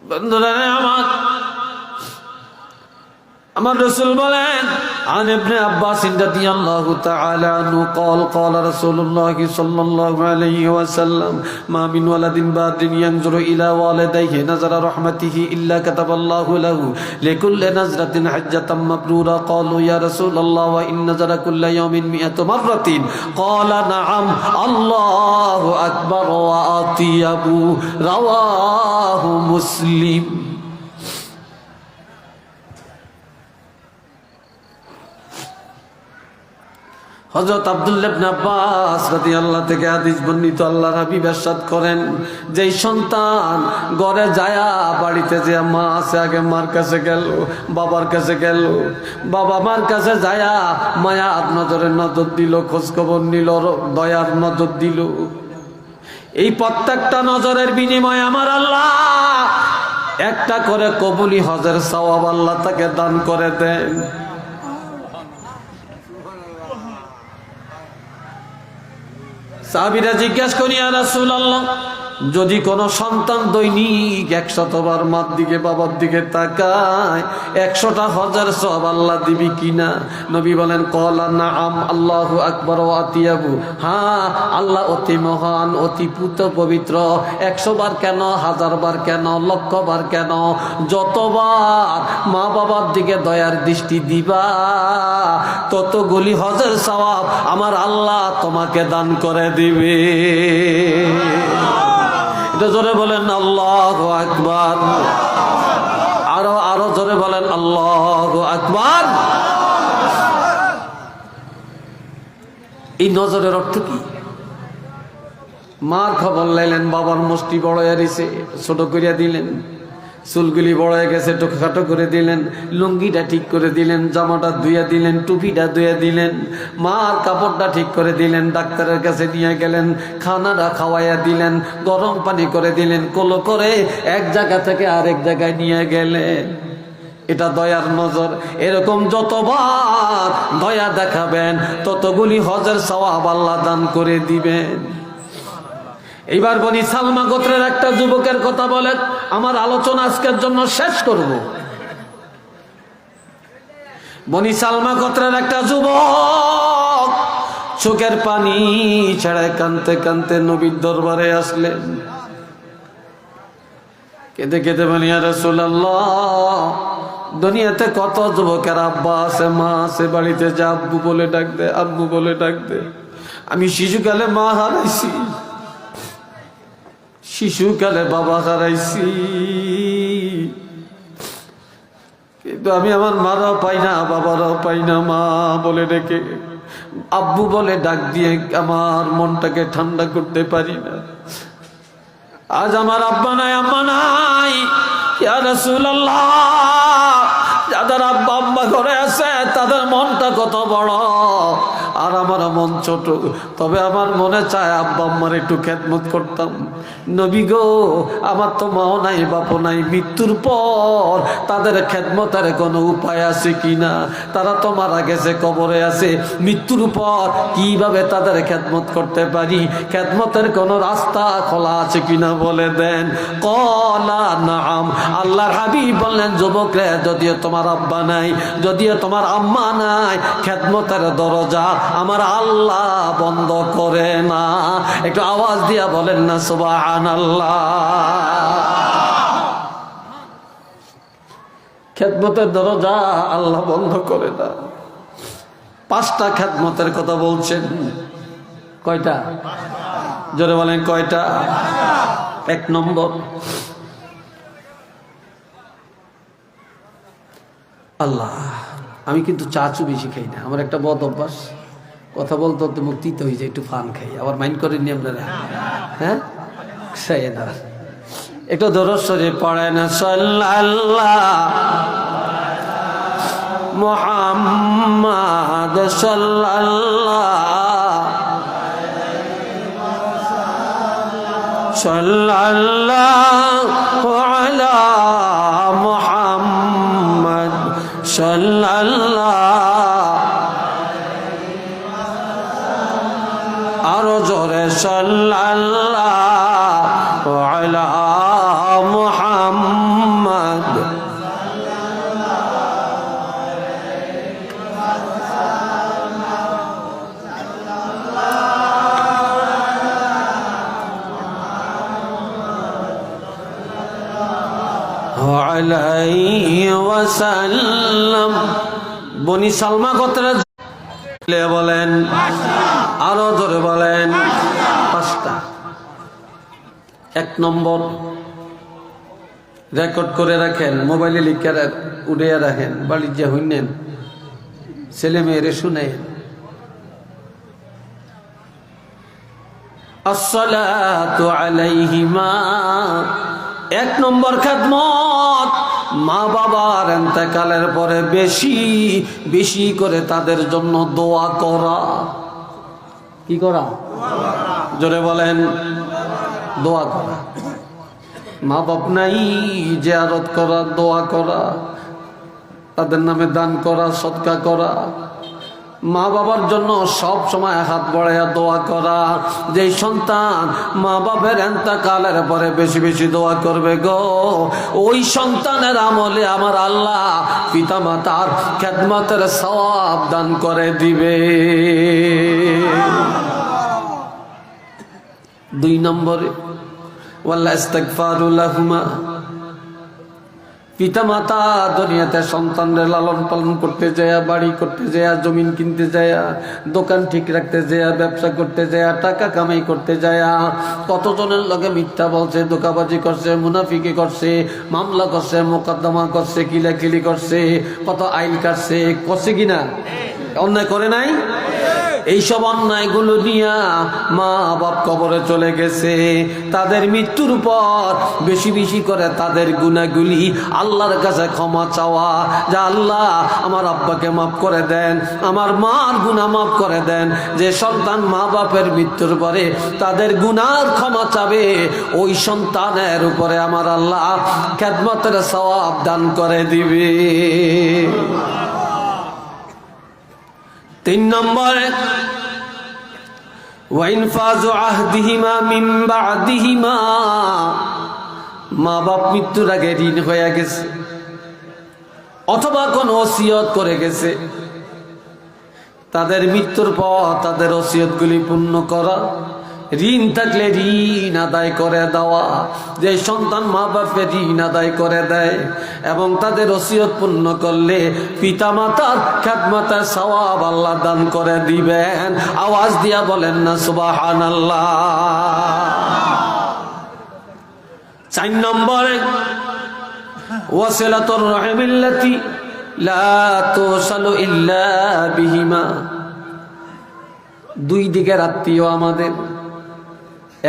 বন্ধুরা আমার রাসূল বলেন, عن ابن عباس رضي الله تعالى عنه قال قال رسول الله صلى الله عليه وسلم ما من ولد بار ينظر إلى والديه نظر رحمته إلا كتب الله له لكل نظرة حجة مبرورة قالوا يا رسول الله وإن نظر كل يوم 100 مرة قال نعم الله أكبر وأطيب رواه مسلم। হযরত আব্দুল্লাহ ইবনে আব্বাস রাদিয়াল্লাহু থেকে হাদিস বর্ণিত, আল্লাহর হাবিব ইরশাদ করেন, যেই সন্তান ঘরে যায়া বাড়িতে যে মা আছে আগে মার কাছে গেল, বাবার কাছে গেল, বাবা মার কাছে যায়া মায়ার নজরে নজর দিল, খোঁজ খবর নিল, দয়ার নজর দিল, এই প্রত্যেকটা নজরের বিনিময়ে আমার আল্লাহ একটা করে কবুলি হজের সওয়াব আল্লাহ তাকে দান করে দেন। সাহাবীরা জিজ্ঞাসা করি, ইয়া রাসূলুল্লাহ, যদি কোনো সন্তান দৈনিক 100 বার মার দিকে বাবার দিকে তাকায় 100টা হজের সওয়াব আল্লাহ দিবি কিনা? নবী বলেন, ক্বালা নাআম আল্লাহু আকবার ওয়া আতিয়াবু, হ্যাঁ আল্লাহ অতি মহান, অতি পবিত্র। 100 বার কেন, 1000 বার কেন, লক্ষ বার কেন, যতবার মা বাবার দিকে দয়ার দৃষ্টি দিবা ততগুলি হজের সওয়াব আমার আল্লাহ তোমাকে দান করে দিবে। এটা জোরে বলেন আল্লাহু আকবার, আরো জোরে বলেন আল্লাহু আকবার। এই নজরের অর্থ কি? মার খবর লাইলেন, বাবার মুষ্টি বড় হয়ে গেছে, ছোট করিয়া দিলেন, চুলগুলি বড় হয়ে গেছে খাটো করে দিলেন, লুঙ্গিটা ঠিক করে দিলেন, জামাটা ধুইয়া দিলেন, টুপিটা ধুইয়া দিলেন, মার কাপড়টা ঠিক করে দিলেন, ডাক্তারের কাছে নিয়ে গেলেন, খানাটা খাওয়াইয়া দিলেন, গরম পানি করে দিলেন, কোলো করে এক জায়গা থেকে আরেক জায়গায় নিয়ে গেলেন। এটা দয়ার নজর। এরকম যতবার দয়া দেখাবেন ততগুলি হজের সওয়াব আল্লাহ দান করে দিবেন। এইবার বনি সালমা গোত্রের একটা যুবকের কথা বলেন, আমার আলোচনা আজকের জন্য শেষ করব। বনি সালমা গোত্রের একটা যুবক চোখের পানি ছেড়ে কাঁদতে কাঁদতে নবীর দরবারে আসলেন। কেঁদে কেঁদে বলেন, ইয়া রাসূলুল্লাহ, দুনিয়াতে কত যুবকের আব্বা আছে, মা আছে, বাড়িতে যা আব্বু বলে ডাক দে, আব্বু বলে ডাক দে। আমি শিশুকালে মা হারাইছি, শিশুকালে বাবা হারাইছি, কিন্তু আমি আমার মারাও পাই না, বাবারাও পাই না। মা বলে ডেকে, আব্বু বলে ডাক দিয়ে আমার মনটাকে ঠান্ডা করতে পারি না। আজ আমার আব্বা নাই, আম্মা নাই। ইয়া রাসূলুল্লাহ, যাদের আব্বা আম্মা ঘরে আছে তাদের মনটা কত বড়, আর আমার মন ছোট। তবে আমার মনে চায় আব্বা আম্মার একটু খেদমত করতাম। নবী গো, আমার তো মাও নাই, বাপও নাই, মৃত্যুর পর তাদের খেদমতের কোনো উপায় আছে কিনা? তারা তো মারা গেছে, কবরে আছে, মৃত্যুর পর কিভাবে তাদের খেদমত করতে পারি? খেদমতের কোনো রাস্তা খোলা আছে কিনা বলে দেন। ক্বালা নাআম, আল্লাহর হাবিব বললেন, যুবকরে, যদিও তোমার আব্বা নাই, যদিও তোমার আম্মা নাই, খেদমতের দরজা আমার আল্লাহ বন্ধ করে না। একটু আওয়াজ দিয়া বলেন না সুবহানাল্লাহ। খেদমতের দরজা আল্লাহ বন্ধ করে না। 5টা খেদমতের কথা বলছেন। কয়টা? জোরে বলেন কয়টা? 1 নম্বর, আল্লাহ, আমি কিন্তু চা বেশি খাই না, আমার একটা বদ অভ্যাস, কথা বলতে বলতে মুখ তিতে হয়ে যায়, একটু ফান খাই। আবার মাইন্ড করেননি আপনারা? হ্যাঁ, খাই না, একটু দরুদ শরীফ পড়েন। সাল্লাল্লাহু মুহাম্মাদ সাল্লাল্লাহু আলা মুহাম্মাদ সাল্লাল্লাহু আরো জোরে সাল্লাল্লাহু আলা মুহাম্মাদ আলাইহি ওয়াসাল্লাম। বনি সালমা গোত্রের বলেন, আরো জোরে বলেন, পাঁচটা। এক নম্বর, রেকর্ড করে রাখেন, মোবাইলে লিখে উড়িয়ে রাখেন, বাড়ির যে হইনেন ছেলে মেয়েরে শুনে। আসসালাতু আলাইহিমা, এক নম্বর খেদমত, মা বাবার ইন্তেকালের পরে বেশি বেশি করে তাদের জন্য দোয়া করা। কি করা? জোরে বলেন, দোয়া করা। মা বাপ নাই, জিয়ারত করা, দোয়া করা, তাদের নামে দান করা, সদকা করা। মা বাবার জন্য সব সময় হাত বাড়াইয়া দোয়া করা। যে সন্তান মা বাবার ইন্তেকালের পরে বেশি বেশি দোয়া করবে গো, ওই সন্তানের আমলে আমার আল্লাহ পিতা মাতার খেদমতের সওয়াব দান করে দিবে। দুই নম্বরে, ওয়াল্লাহ ইস্তিগফারু লাহুমা, পিতা মাতা দুনিয়াতে সন্তানদের লালন পালন করতে যায়, বাড়ি করতে যায়, জমিন কিনতে যায়, দোকান ঠিক রাখতে যায়, ব্যবসা করতে যায়, টাকা কামাই করতে যায়, কতজনের লগে মিথ্যা বলছে, ধোঁকাবাজি করছে, মুনাফিকি করছে, মামলা করছে, মোকদ্দমা করছে, কিলাকিলি করছে, কত আইন কাটছে, করছে কিনা? অন্যায় করে নাই? এইসব অন্যায়গুলো নিয়া মা বাপ কবরে চলে গেছে। তাদের মৃত্যুর পর বেশি বেশি করে তাদের গুনাহগুলি আল্লাহর কাছে ক্ষমা চাওয়া, যা আল্লাহ আমার আব্বাকে মাফ করে দেন, আমার মার গুনাহ মাফ করে দেন। যে সন্তান মা বাপের মৃত্যুর পরে তাদের গুনার ক্ষমা চাবে, ওই সন্তানের উপরে আমার আল্লাহ খেদমতের সওয়াব দান করে দিবে। তিন নম্বরে, ওয়াইনফাজু আহদিহিমা মিন বাদিহিমা, মা বাপ মৃত্যুর আগে ঋণ হয়ে গেছে অথবা কোন ওসিয়ত করে গেছে, তাদের মৃত্যুর পর তাদের ওসিয়তগুলি পূর্ণ করা। ঋণ থাকলে ঋণ আদায় করে দেওয়া। যে সন্তান মা বাপের ঋণ আদায় করে দেয় এবং তাদের ওসিয়ত পূর্ণ করলে পিতা মাতার খেদমতের সওয়াব আল্লাহ দান করে দিবেন। আওয়াজ দিয়া বলেন না সুবহানাল্লাহ। চার নম্বরে, ওয়াসিলাতুর রাহিমিল্লাতি লা তুসালু ইল্লা বিহিমা, দুই দিকের আত্মীয় আমাদের,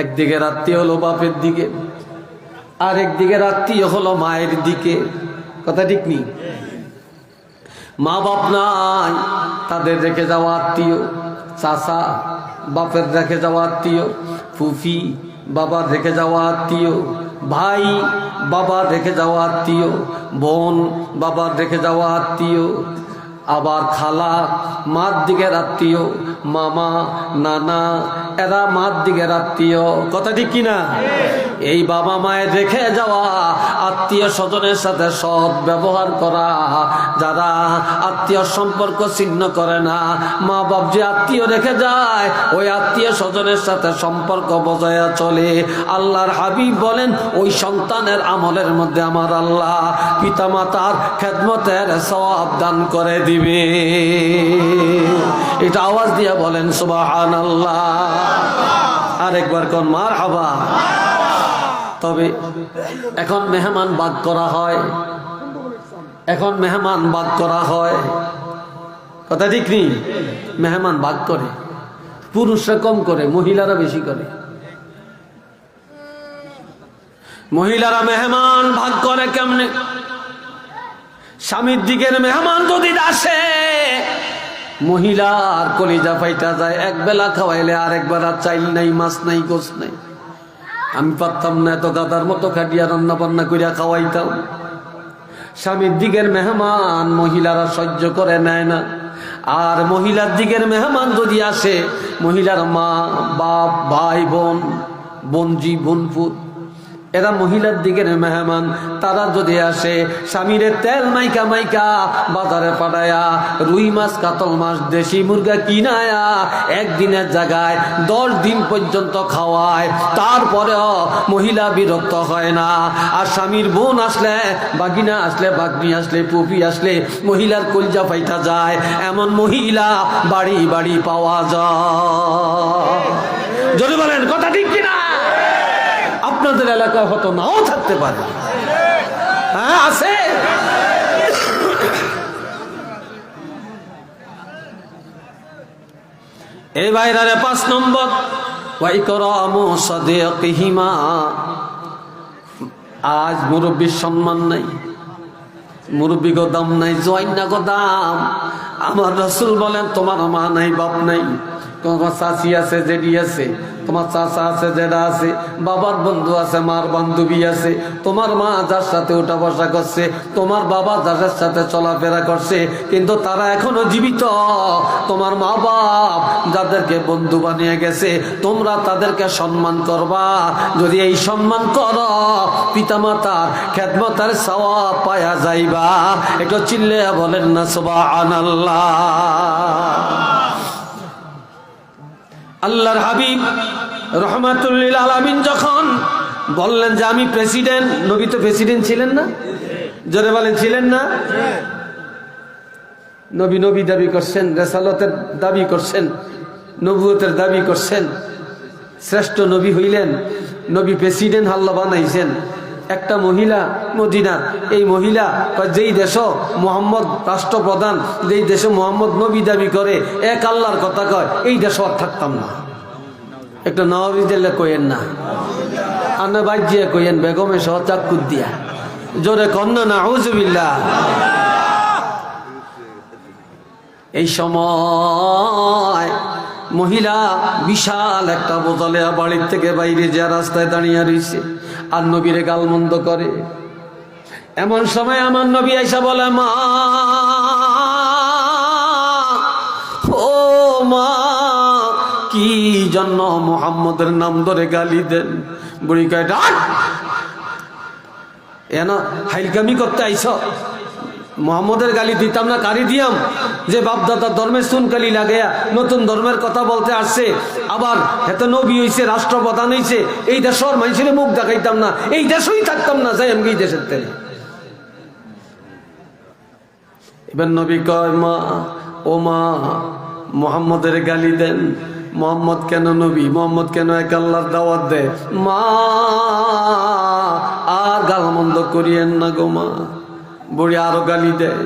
একদিকে আত্মীয় হলো বাপের দিকে, আর একদিকে আত্মীয় হলো মায়ের দিকে। কথা ঠিক নেই? মা বাপ নাই, তাদের রেখে যাওয়া আত্মীয়, চাচা বাপের রেখে যাওয়া আত্মীয়, ফুফি বাবার রেখে যাওয়া আত্মীয়, ভাই বাবার রেখে যাওয়া আত্মীয়, বোন বাবার রেখে যাওয়া আত্মীয়, আবার খালা মার দিকের আত্মীয়, মামা নানা এরা মার দিকের আত্মীয়। কথা ঠিক কিনা? এই বাবা মায়ের রেখে যাওয়া আত্মীয় স্বজনের সাথে সৎ ব্যবহার করা। যারা আত্মীয় সম্পর্ক ছিন্ন করে না, মা বাপ যে আত্মীয় রেখে যায় ওই আত্মীয় স্বজনের সাথে সম্পর্ক বজায় চলে। আল্লাহর হাবিব বলেন, ওই সন্তানের আমলের মধ্যে আমার আল্লাহ পিতা মাতার খেদমতের সওয়াব দান করে দিবে। এটা আওয়াজ দিয়া বলেন সুবহানাল্লাহ। আরেকবার কোন মারহাবা। তবে এখন মেহমান বাদ করা হয়, এখন মেহমান বাদ করা হয়। কথা ঠিক নেই? মেহমান বাদ করে, পুরুষরা কম করে, মহিলারা বেশি করে। মহিলারা মেহমান ভাগ করে কেমনে? স্বামীর দিকের মেহমান যদি আসে, মহিলার কলিজা ফাইটা যায়। এক বেলা খাওয়াইলে আরেকবার আর চাইল নাই, মাছ নাই, গোছ নাই। আমি পারতাম না, এত গাদার মতো খাটিয়া রান্না বান্না করিয়া খাওয়াইতাম। স্বামীর দিকের মেহমান মহিলারা সহ্য করে নেয় না। আর মহিলার দিকের মেহমান যদি আসে, মহিলার মা, বাপ, ভাই, বোন, বোনজি, বোনপুত, এরা মহিলার দিকের মেহমান। তারা যদি আসে, স্বামীরে তেল মাইকা মাইকা বাজারে পাঠায়া রুই মাছ, কাতল মাছ, দেশি মুরগা কিনায়া একদিনের জায়গায় 10 দিন পর্যন্ত খাওয়ায়, তারপরেও মহিলা বিরক্ত হয় না। আর স্বামীর বোন আসলে, বাগিনা আসলে, বাগনি আসলে, পুপি আসলে মহিলার কলজা ফাইটা যায়। এমন মহিলা বাড়ি বাড়ি পাওয়া যায়। যদি বলেন কথা ঠিক কিনা? আপনাদের এলাকায় হয়তো নাও থাকতে পারে। হ্যাঁ, আছে। এই বাইরে 5 নম্বর, ওয়াইকরামু সাদিকিহিমা। আজ মুরব্বীর সম্মান নাই, মুরব্বী গো দাম নাই, জয়না গো দাম। আমার রাসূল বলেন, তোমার মা নাই, বাপ নাই, তোমার চাচি আছে, জেডি আছে, তোমার চাচা আছে, জেডা আছে, বাবার বন্ধু আছে, মার বান্ধবী আছে। তোমার মা যার সাথে উঠা বসা করছে, তোমার বাবা যাদের সাথে চলাফেরা করছে, কিন্তু তারা এখনো জীবিত। তোমার মা বাপ যাদেরকে বন্ধু বানিয়ে গেছে, তোমরা তাদেরকে সম্মান করবা। যদি এই সম্মান করো, পিতামাতার খেদমতের সওয়াব পায়া যাইবা। একটু চিল্লে বলেন না সুবহানাল্লাহ। আল্লাহর হাবিব রহমাতুল লিল আলামিন যখন বললেন যে আমি প্রেসিডেন্ট, নবী তো প্রেসিডেন্ট ছিলেন না? জোরে বলেন, ছিলেন না? নবী নবী দাবি করছেন, রিসালাতের দাবি করছেন, নবুয়তের দাবি করছেন, শ্রেষ্ঠ নবী হইলেন। নবী প্রেসিডেন্ট আল্লাহ বানাইছেন। একটা মহিলা মদিনা, এই মহিলা যেই দেশ মোহাম্মদ রাষ্ট্রপ্রধান, যেই দেশে মোহাম্মদ নবী দাবি করে, এক আল্লাহর কথা কয়, এই দেশ আর থাকতাম না। একটা নওয়াবিজেলে কইেন না, আনা বাজিয়া কইেন, বেগমে সহ চাকুর দিয়া, জোরে কন্যা না আউযুবিল্লাহ। এই সময় মহিলা বিশাল একটা বোতলে বাড়ির থেকে বাইরে যে রাস্তায় দাঁড়িয়ে রয়েছে আর নবীরে গালমন্দ করে। এমন সময় আমার নবী আইসা বলে, মা, ও মা, কি জন্য মুহাম্মদের নাম ধরে গালি দেন? বুড়ি কয়, ডাক, এন হাইলকামি করতে আইস? মোহাম্মদের গালি দিতাম না, কারি দিয়াম? যে বাপদাদা ধর্মের সুনকালি লাগাইয়া নতুন ধর্মের কথা বলতে আসছে, আবার এত নবী হইছে, রাষ্ট্রপ্রধান হইছে, এই দেশের মানুষের মুখ দেখাইতাম না, এই দেশই থাকতাম না, যাই আমি এই দেশের তেলে। এবার নবী কয়, মা, ও মা, মোহাম্মদের গালি দেন? মোহাম্মদ কেন নবী? মোহাম্মদ কেন এক আল্লাহর দাওয়াত দেয়? মা, আর গালমন্দ করিয়েন না গো মা। বুড়ি আরো গালি দেয়।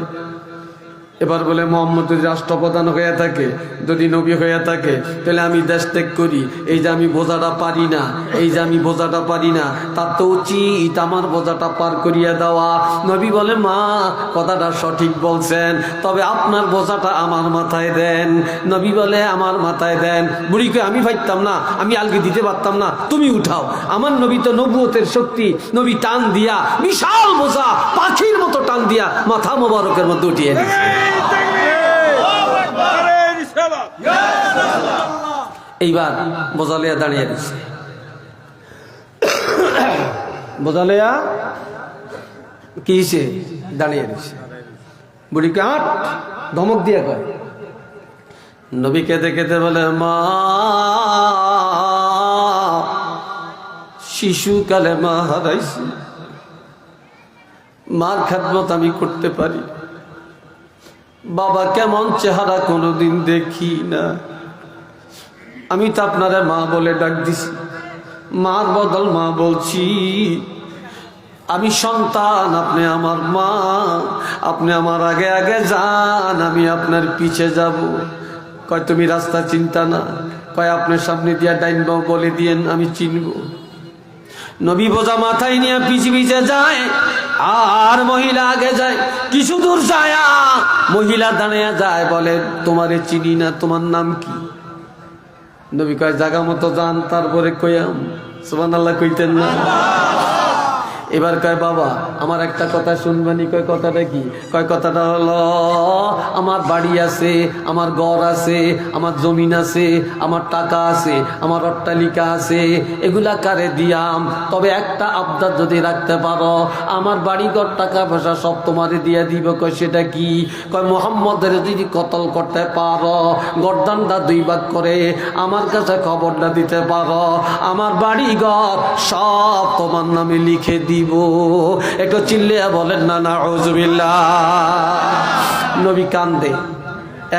এবার বলে, মোহাম্মদ যদি রাষ্ট্রপ্রধান হয়ে থাকে, যদি নবী হয়ে থাকে, তাহলে আমি দেশ ত্যাগ করি। এই যে আমি বোঝাটা পারি না, এই যে আমি বোঝাটা পারি না, তার তো উচিত আমার বোঝাটা পার করিয়া দেওয়া। নবী বলে, মা, কথাটা সঠিক বলছেন, তবে আপনার বোঝাটা আমার মাথায় দেন। নবী বলে, আমার মাথায় দেন। বুড়িকে আমি পাইতাম না, আমি আলগে দিতে পারতাম না, তুমি উঠাও। আমার নবী তো নবুয়তের শক্তি, নবী টান দিয়া বিশাল বোঝা পাখির মতো টান দিয়া মাথা মোবারকের মধ্যে উঠিয়ে দিয়েছে। এইবার বোঝালিয়া দাঁড়িয়ে দিচ্ছে, বোঝালিয়া কি হিসে দাঁড়িয়ে দিচ্ছে। বুড়িকে আট ধমক দিয়ে কয়। নবী কেঁদে কেঁদে বলে, মা, শিশুকালে মা হারাইছি, মার খেদমত আমি করতে পারি, বাবা কেমন চেহারা কোনোদিন দেখি না। আমি তো আপনারা মা বলে ডাক দিছি, মার বদল মা বলছি। আমি সন্তান, আপনি আমার মা, আপনি আমার আগে আগে যান, আমি আপনার পিছে যাব। কয়, তুমি রাস্তা চিন্তা না, কয় আপনার সামনে দিয়া ডাইন বাও বলে দিয়েন, আমি চিনব। নবী বোঝা মাথায় নিয়ে পিছে পিছে যায়। আর মহিলা আগে যায়, কিছু দূর যায় মহিলা দাঁড়িয়ে যায়, বলে তোমারে চিনি না, তোমার নাম কি? নবী কয় জায়গা মতো যান, তারপরে কইয়াম। সুবহানাল্লাহ কইতেন না? এবার কয় বাবা আমার একটা কথা শুনবানি। কয় কথাটা কি? কয় কথাটা হলো আমার বাড়ি আছে, আমার ঘর আছে, আমার জমিন আছে, আমার টাকা আছে, আমার অট্টালিকা আছে, এগুলা কারে দিয়াম? তবে একটা আবদার যদি রাখতে পারো, আমার বাড়ি ঘর টাকা পয়সা সব তোমারে দিয়া দিব। কয় সেটা কি? কয় মুহাম্মদের যদি কতল করতে পারো, গর্দানটা 2 ভাগ করে আমার কাছে খবরটা দিতে পারো, আমার বাড়ি ঘর সব তোমার নামে লিখে দি। একটু চিল্লিয়া বলেন না নাউযুবিল্লাহ। নবী কান্দে,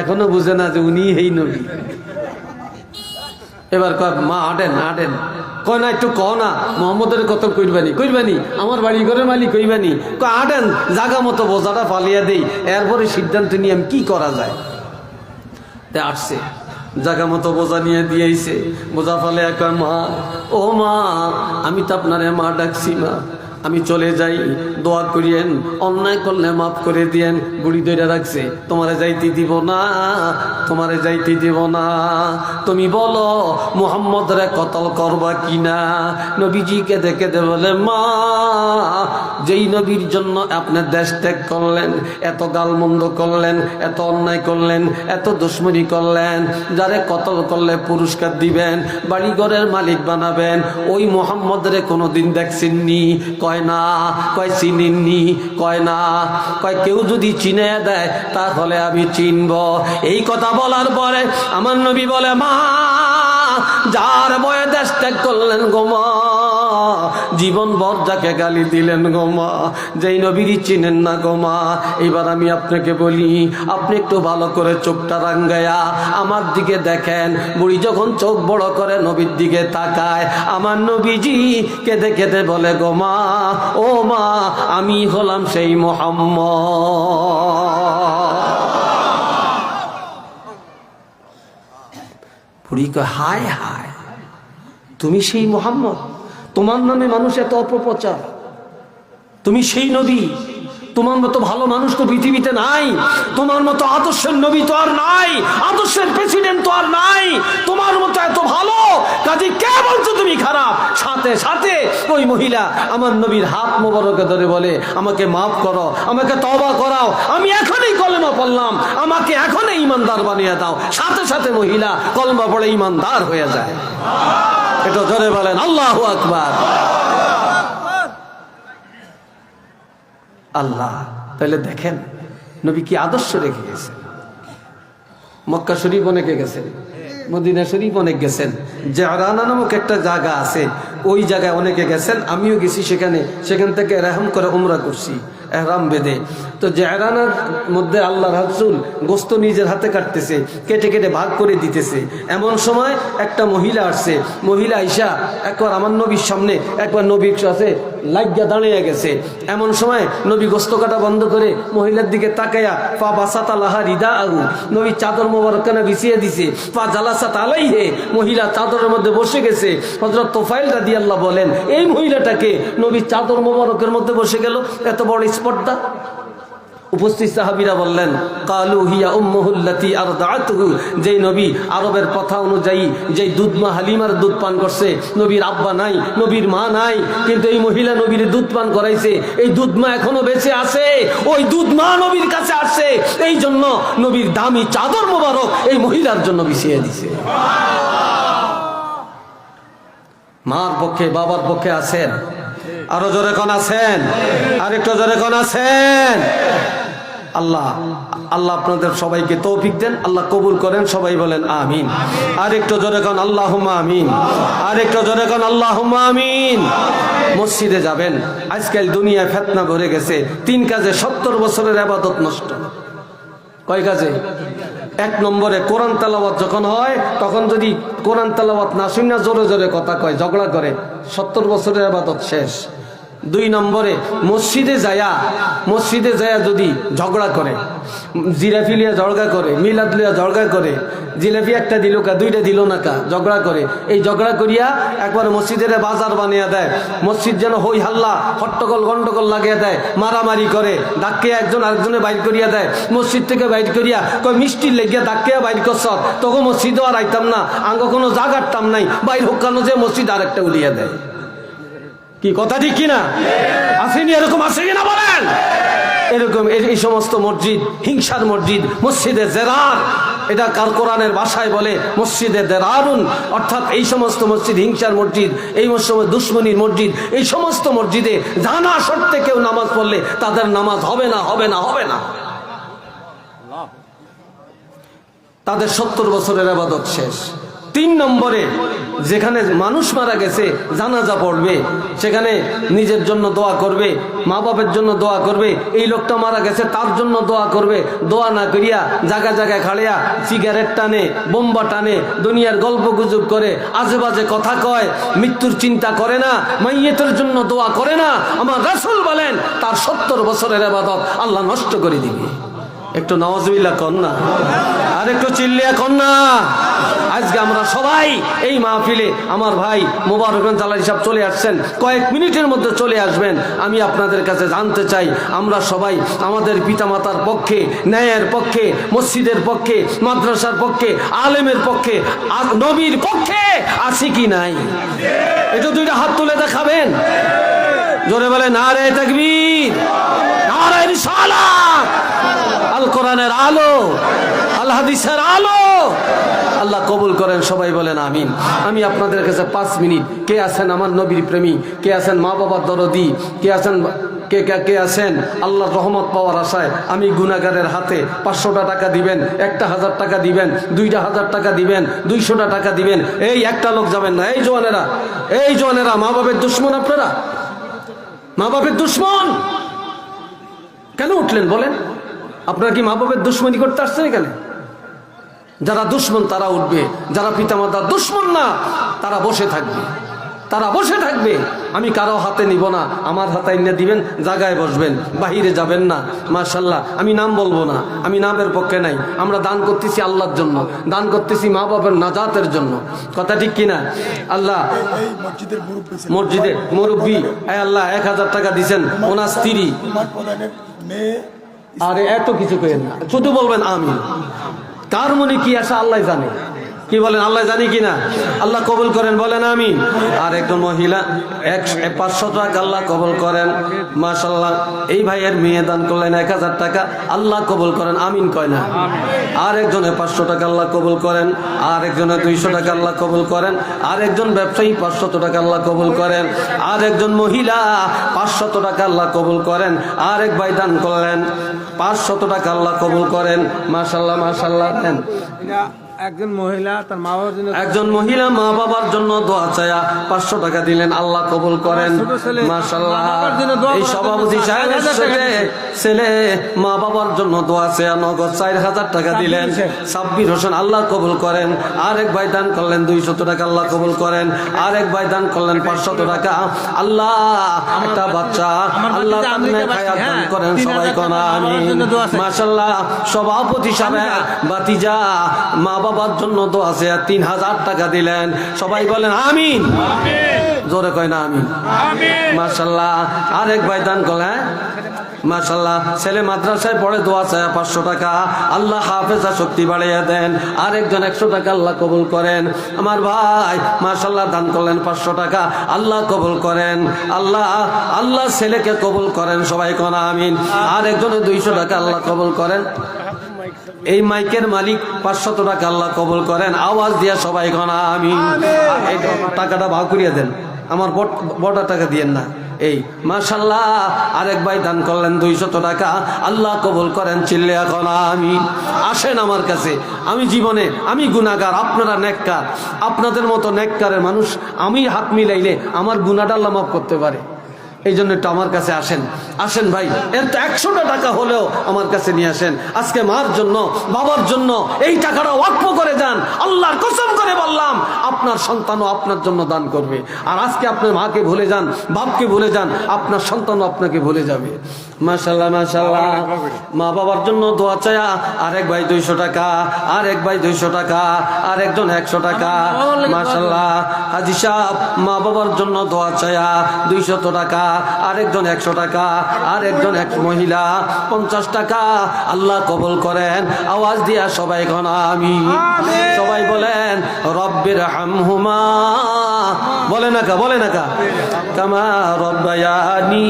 এখনো বুঝে না যে উনি এই নবী। এবার কয় মা হাঁটেন হাঁটেন। কয় না একটু কও না মোহাম্মদের কত কইরবানি, আমার বাড়ি ঘরের মালিক কইবানি। কয় হাঁটেন, জাগা মতো বোঝাটা ফালিয়া দেই, এরপরে সিদ্ধান্ত নিয়ে আমি কি করা যায়। তে আসছে, জায়গা মতো বোঝা নিয়ে দিয়েছে, বোঝা ফালে কয় মা, ও মা আমি তো আপনারে মা ডাকছি মা, আমি চলে যাই, দোয়া করিয়েন, অন্যায় করলে মাফ করে দিয়েন। বুড়ি ধরে রাখছে, তোমারে যাইতে দিব না, তোমারে যাইতে দিব না, তুমি বলো মুহাম্মদরে কতল করবা কিনা। নবীজিকে দেখে দে বলে মা, যেই নবীর জন্য আপনার দেশ ত্যাগ করলেন, এত গালমন্দ করলেন, এত অন্যায় করলেন, এত দুশ্মনী করলেন, যারে কতল করলে পুরস্কার দিবেন, বাড়ি ঘরের মালিক বানাবেন, ওই মুহাম্মদরে কোনোদিন দেখছেননি? কয় না। কয় চিনেননি? কয় না। কয় কেউ যদি চিনে দেয় তাহলে আমি চিনব। এই কথা বলার পরে আমার নবী বলে মা, যার বয়ে দেশ ত্যাগ করলেন গো মা, জীবন ভর যাকে গালি দিলেন গো মা, যেই নবীরই চিনেন না গো মা, এবার আমি আপনাকে বলি, আপনি একটু ভালো করে চোখটা রাঙ্গায়া আমার দিকে দেখেন। বুড়ি যখন চোখ বড় করে নবীর দিকে তাকায়, আমার নবীজি কেঁদে কেঁদে বলে গো মা, ও মা আমি হলাম সেই মুহাম্মদ। বুড়ি কয় হায় হায়, তুমি সেই মুহাম্মদ? তোমার নামে মানুষ এত অপপ্রচার, তুমি সেই নবী? তোমার মতো ভালো মানুষ তো পৃথিবীতে নাই, তোমার মতো আদর্শের নবী তো আর নাই, আদর্শের প্রেসিডেন্ট তো আর নাই, তোমার মতো এত ভালো কাজে কে বলছো তুমি খারাপ? সাথে সাথে ওই মহিলা আমার নবীর হাত মোবারকে ধরে বলে আমাকে মাফ করো, আমাকে তওবা করাও, আমি এখনই কলেমা পড়লাম, আমাকে এখনই ইমানদার বানিয়ে দাও। সাথে সাথে মহিলা কলেমা পড়ে ইমানদার হয়ে যায়। এটা ধরে বলেন আল্লাহু আকবার। আল্লাহ, তাহলে দেখেন নবী কি আদর্শ রেখে গেছেন। মক্কা শরীফ অনেকে গেছেন, মদিনা শরীফ অনেক গেছেন, জারানা নামক একটা জায়গা আছে, ওই জায়গায় অনেকে গেছেন, আমিও গেছি সেখান থেকে এহরাম করে উমরা করছি, এহরাম বেঁধে। তো জারানার মধ্যে আল্লাহ রাসূল গোস্ত নিজের হাতে কাটতেছে, কেটে কেটে ভাগ করে দিতেছে। এমন সময় একটা মহিলা আসছে, মহিলা আইসা একবার আমার নবীর সামনে, একবার নবীর কাছে লাগিয়া দাঁড়িয়ে গেছে। এমন সময় নবী গোস্ত কাটা বন্ধ করে মহিলার দিকে তাকায়া পা বাসাতা লাহা রিদা আহু, নবী চাদর মোবারকখানা বিছিয়ে দিছে, পা জালাসাত আলাইহে, মহিলা চাদরের মধ্যে বসে গেছে। হযরত তোফাইল রাদিয়াল্লাহু বলেন এই মহিলাটাকে নবী চাদর মোবারকের মধ্যে বসে গেল, এত বড় স্পর্ধা। উপস্থিত সাহাবীরা বললেন কালু হিয়া উম্মুহুল্লাতি আরদাআতুহু, যেই নবী আরবের কথা অনুযায়ী যেই দুধমা হালিমার দুধ পান করছে, নবীর আব্বা নাই, নবীর মা নাই, কিন্তু এই মহিলা নবীর দুধ পান করাইছে, এই দুধমা এখনো বেঁচে আছে, ওই দুধমা নবীর কাছে আসছে, এই জন্য নবীর দামি চাদর মোবারক এই মহিলার জন্য বিছিয়ে দিছে। মার পক্ষে বাবার পক্ষে আছেন? আরো জোরে কোন আছেন? আরেকটু জোরে কোন আছেন? আল্লাহ আল্লাহ আপনাদের সবাইকে তৌফিক দেন, আল্লাহ কবুল করেন, সবাই বলেন আমিন। আরেকটু জোরে কোন আল্লাহুম্মা আমিন, আরেকটু জোরে কোন আল্লাহুম্মা আমিন। মসজিদে যাবেন, আজকাল দুনিয়ায় ফিতনা ভরে গেছে, 3 কাজে 70 বছরের ইবাদত নষ্ট। কয় কাজে? 1 নম্বরে কোরআন তেলাওয়াত যখন হয়, তখন যদি কোরআন তেলাওয়াত না শুনে জোরে জোরে কথা কয়, ঝগড়া করে, 70 বছরের ইবাদত শেষ। 2 নম্বরে মসজিদে যায়া যদি ঝগড়া করে, জিলাপি লিয়া ঝগড়া করে, মিলাদ লিয়া ঝগড়া করে, জিলাপি একটা দিল কা, 2টা দিল না কা, ঝগড়া করে, এই ঝগড়া করিয়া একবার মসজিদের বাজার বানিয়ে দেয়, মসজিদ যেন হই হাল্লা হট্টগোল গন্ডগোল লাগিয়ে দেয়, মারামারি করে, ধাক্কে একজন আরেকজনে বাইর করিয়া দেয়, মসজিদ থেকে বাইর করিয়া কই মিষ্টি লেগিয়া ধাক্কে বাইর করছ, তখন মসজিদও আর আইতাম না, আঙ্গ কোনো জাগারতাম নাই, বাইর হোকানো যে মসজিদ আরেকটা উলিয়া দেয়। কি কথা ঠিক কিনা? আসেনি এরকম, আসে কিনা বলেন? এরকম এই সমস্ত মসজিদ হিংসার মসজিদ, মসজিদে জেরার, এটা কার কোরআনের ভাষায় বলে মসজিদে দেরারুন, অর্থাৎ এই সমস্ত মসজিদ হিংসার মসজিদ, এই সমস্ত দুশ্মনীর মসজিদ, এই সমস্ত মসজিদে জানা সত্ত্বে কেউ নামাজ পড়লে তাদের নামাজ হবে না, হবে না, হবে না, তাদের 70 বছরের ইবাদত শেষ। 3 নম্বরে যেখানে মানুষ মারা গেছে জানাজা পড়বে, সেখানে নিজের জন্য দোয়া করবে, মা বাপের জন্য দোয়া করবে, এই লোকটা মারা গেছে তার জন্য দোয়া করবে, দোয়া না করিয়া জায়গা জায়গায় খাড়িয়া সিগারেট টানে, বোম্বা টানে, দুনিয়ার গল্প গুজব করে, আজে বাজে কথা কয়, মৃত্যুর চিন্তা করে না, মাইয়েতের জন্য দোয়া করে না, আমার রাসূল বলেন তার 70 বছরের ইবাদত আল্লাহ নষ্ট করে দিবে। একটু নাউজুবিল্লাহ কর না, আর একটু চিল্লিয়া কর না। আজকে আমরা সবাই এই মাহফিলে, আমার ভাই মোবারক জালালি সাহেব চলে আসছেন, কয়েক মিনিটের মধ্যে চলে আসবেন। আমি আপনাদের কাছে জানতে চাই, আমরা সবাই আমাদের পিতামাতার পক্ষে, ন্যায়ের পক্ষে, মসজিদের পক্ষে, মাদ্রাসার পক্ষে, আলেমের পক্ষে, নবীর পক্ষে আছি কি নাই? এটা 2টা হাত তুলে দেখাবেন, জোরে বলে নারে তাকবীর, নারে রিসালাত, আল কোরআনের আলো, আল হাদিসের আলো। আল্লাহ কবুল করেন, সবাই বলেন আমিন। আমি আপনাদের কাছে 5 মিনিট, কে আছেন আমার নবীর প্রেমী, কে আছেন মা বাবার দরদি, কে আছেন কে আছেন আল্লাহর রহমত পাওয়ার আশায়, আমি গুনাহগারের হাতে 500টা টাকা দিবেন, 1000 টাকা দিবেন, 2000 টাকা দিবেন, 200টা টাকা দিবেন, এই একটা লোক যাবেন না। এই জওয়ানেরা মা বাপের দুশ্মন, আপনারা মা বাপের দুশ্মন কেন উঠলেন বলেন? আপনারা কি মা বাপের দুশ্মনী করতে আসছেন এখানে? যারা দুশ্মন তারা উঠবে, যারা পিতামাতার দুশ্মন না তারা বসে থাকবে, তারা বসে থাকবে। আমি কারো হাতে নিব না, আমার হাতে এনে দিবেন, জায়গায় বসবেন, বাহিরে যাবেন না। মাশাআল্লাহ, আমি নাম বলবো না, আমি নামের পক্ষে নাই। আমরা দান করতেছি আল্লাহর জন্য, দান করতেছি মা বাবার নাজাতের জন্য, কথা ঠিক কিনা? আল্লাহ মসজিদের মুরব্বী, আল্লাহ 1000 টাকা দিছেন, ওনার স্ত্রী, আরে এত কিছু করেন না, শুধু বলবেন আমিন। কার মনে কি আসা আল্লাহ জানে, কি বলেন? আল্লাহ জানি কিনা? আল্লাহ কবুল করেন, বলেন আমিন। আর একজন মহিলা 500 টাকা আল্লাহ কবুল করেন, মাশাআল্লাহ। এই ভাইয়ের মেয়ে দান করলেন 1000 টাকা, আল্লাহ কবুল করেন, আমিন কয় না? আর একজনে 500 টাকা আল্লাহ কবুল করেন, আর একজনে 200 টাকা আল্লাহ কবুল করেন, আর একজন ব্যবসায়ী 500 টাকা আল্লাহ কবুল করেন, আর একজন মহিলা 500 টাকা আল্লাহ কবুল করেন, আর এক ভাই দান করলেন 500 টাকা আল্লাহ কবুল করেন, মাশাআল্লাহ মাশাআল্লাহ। একজন মহিলা তার মা বাবার জন্য, একজন মহিলা মা বাবার জন্য দোয়া চায়া 500 টাকা দিলেন, আল্লাহ কবুল করেন, মাশাআল্লাহ। এই সভাপতি সাহেবের ছেলে মা বাবার জন্য দোয়া চায়া নগদ 4000 টাকা দিলেন, সাব্বির হোসেন, আল্লাহ কবুল করেন। আরেক ভাই দান করলেন 200 টাকা, আল্লাহ কবুল করেন। আরেক ভাই দান করলেন 500 টাকা, আল্লাহ একটা বাচ্চা আল্লাহ কান্নায় খায়া দান করেন, সবাই কোন আমিন, মাশাআল্লাহ। সভাপতি সাহেব বাতিজা মা বাবার জন্য দোয়া আছে, 3000 টাকা দিলেন, সবাই বলেন আমিন, জোরে কয় না আমিন, মাশাআল্লাহ। আরেক ভাই দান করলেন, মাশাআল্লাহ, ছেলে মাদ্রাসায় পড়ে, দোয়া চায় 500 টাকা, আল্লাহ হাফেজা শক্তি বাড়িয়ে দেন। আরেকজন 100 টাকা, আল্লাহ কবুল করেন। আমার ভাই মাশাআল্লাহ দান করলেন 500 টাকা, আল্লাহ কবুল করেন, আল্লাহ ছেলেকে কবুল করেন, সবাই কোন আমিন। আরেকজনে 200 টাকা, আল্লাহ কবুল করেন। এই মাইকের মালিক 500 টাকা, আল্লাহ কবুল করেন, আওয়াজ দিয়া সবাই কোন আমিন। এই টাকাটা ভাগ করিয়ে দেন, আমার বড় টাকা দিয়েন না। এই মাশাআল্লাহ, আরেক ভাই দান করলেন 200 টাকা, আল্লাহ কবুল করেন, চিল্লে এখন আমিন। আসেন আমার কাছে, আমি জীবনে আমি গুনাহগার, আপনারা নেককার, আপনাদের মতো নেককারের মানুষ আমি হাত মিলাইলে আমার গুনাহটা আল্লাহ মাফ করতে পারে। এই জন্য একটু আমার কাছে আসেন, আসেন ভাই, এর তো 100টা টাকা হলেও আমার কাছে নিয়ে আসেন। আজকে মার জন্য, বাবার জন্য এই টাকাটা ওয়াকফ করে যান। আল্লাহর কসম করে বললাম, আপনার সন্তানও আপনার জন্য দান করবে। আর আজকে আপনার মাকে ভুলে যান, বাপকে ভুলে যান, আপনার সন্তানও আপনাকে ভুলে যাবে। মাশাআল্লাহ মাশাআল্লাহ। মা বাবার জন্য দোয়া চায়া আরেক ভাই 200 টাকা, আরেক ভাই 200 টাকা, আরেকজন 100 টাকা। মাশাআল্লাহ। হাজী সাহেব মা বাবার জন্য দোয়া চায়া 200 টাকা, আরেকজন 100 টাকা, আরেকজন এক মহিলা 50 টাকা। আল্লাহ কবুল করেন। আওয়াজ দিয়া সবাই কোন আমিন। সবাই বলেন রব্বির হামহুমা, বলে না কা, বলে না কা, কামা রব্বায়ানি।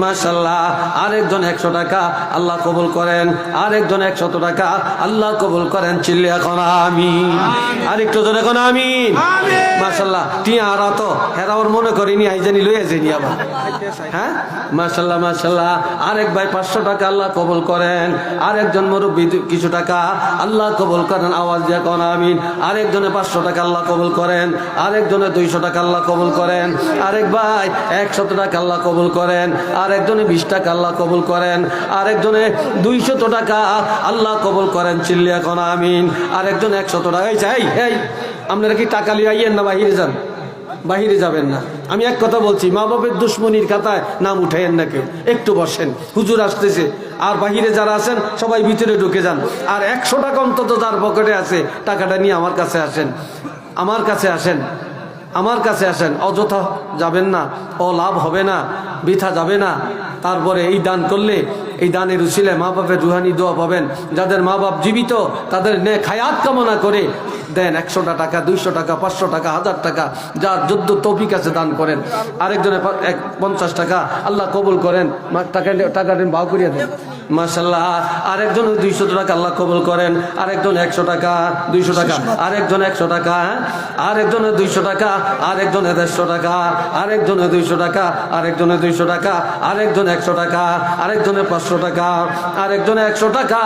মাশাআল্লাহ। আরেকজন 100 টাকা আল্লাহ কবুল করেন, আরেকজন 100 টাকা আল্লাহ কবুল করেন। চিল্লি এখন আমিন। আরেকটু জন এখন আমিন। মাশাআল্লাহ। টিয়ারা তো হেরাওর মনে করিনি, আইজানি লইয়া যাইনি আবার। হ্যাঁ মাশাআল্লাহ মাশাআল্লাহ। আরেক ভাই 500 টাকা আল্লাহ কবুল করেন, আরেকজন মুরব্বী কিছু টাকা আল্লাহ কবুল করেন। আওয়াজ দিয়ে কোন আমিন। আরেকজনে 500 টাকা আল্লাহ কবুল করেন, আরেকজনে 200 টাকা আল্লাহ কবুল করেন, আরেক ভাই 100 টাকা আল্লাহ কবুল করেন, আরেকজনে 20 টাকা আল্লাহ কবুল করেন, আরেকজনে 200 টাকা আল্লাহ কবুল করেন। চিল্লি এখন আমিন। আরেকজন 100 টাকা। এই এই আপনারা কি টাকা লিয়ে আইয়েন না বাহিরে যান? বাহিরে যাবেন না। আমি এক কথা বলছি, মা বাপের দুশ্মনির খাতায় নাম উঠাইয়েন না কেউ। একটু বসেন, হুজুর আসতেছে। আর বাহিরে যারা আছেন সবাই ভিতরে ঢুকে যান। আর 100 টাকা অন্তত যার পকেটে আছে টাকাটা নিয়ে আমার কাছে আসেন, আমার কাছে আসেন, আমার কাছে আসেন। অযথা যাবেন না, অলাভ হবে না, বৃথা যাবে না। তারপরে এই দান করলে, এই দানের উসিলায় মা বাপের রুহানি দোয়া পাবেন। যাদের মা বাপ জীবিত তাদের নেক হায়াত কামনা করে দেন। 100 টাকা, 200 টাকা, 500 টাকা, 1000 টাকা, যার যদ্দ তৌফিক আছে দান করেন। আরেকজনে 50 টাকা আল্লাহ কবুল করেন। টাকা দেন, ভাও করিয়া দেন। মাশাআল্লাহ। আরেকজন 200 টাকা আল্লাহ কবুল করেন, আরেকজন 100 টাকা, 200 টাকা, আরেকজন 100 টাকা, আরেকজনে 200 টাকা, আরেকজনে 150 টাকা, আরেকজনে 200 টাকা, আরেকজনে 200 টাকা, আরেকজন 100 টাকা, আরেকজনে 500 টাকা, আরেকজনে 100 টাকা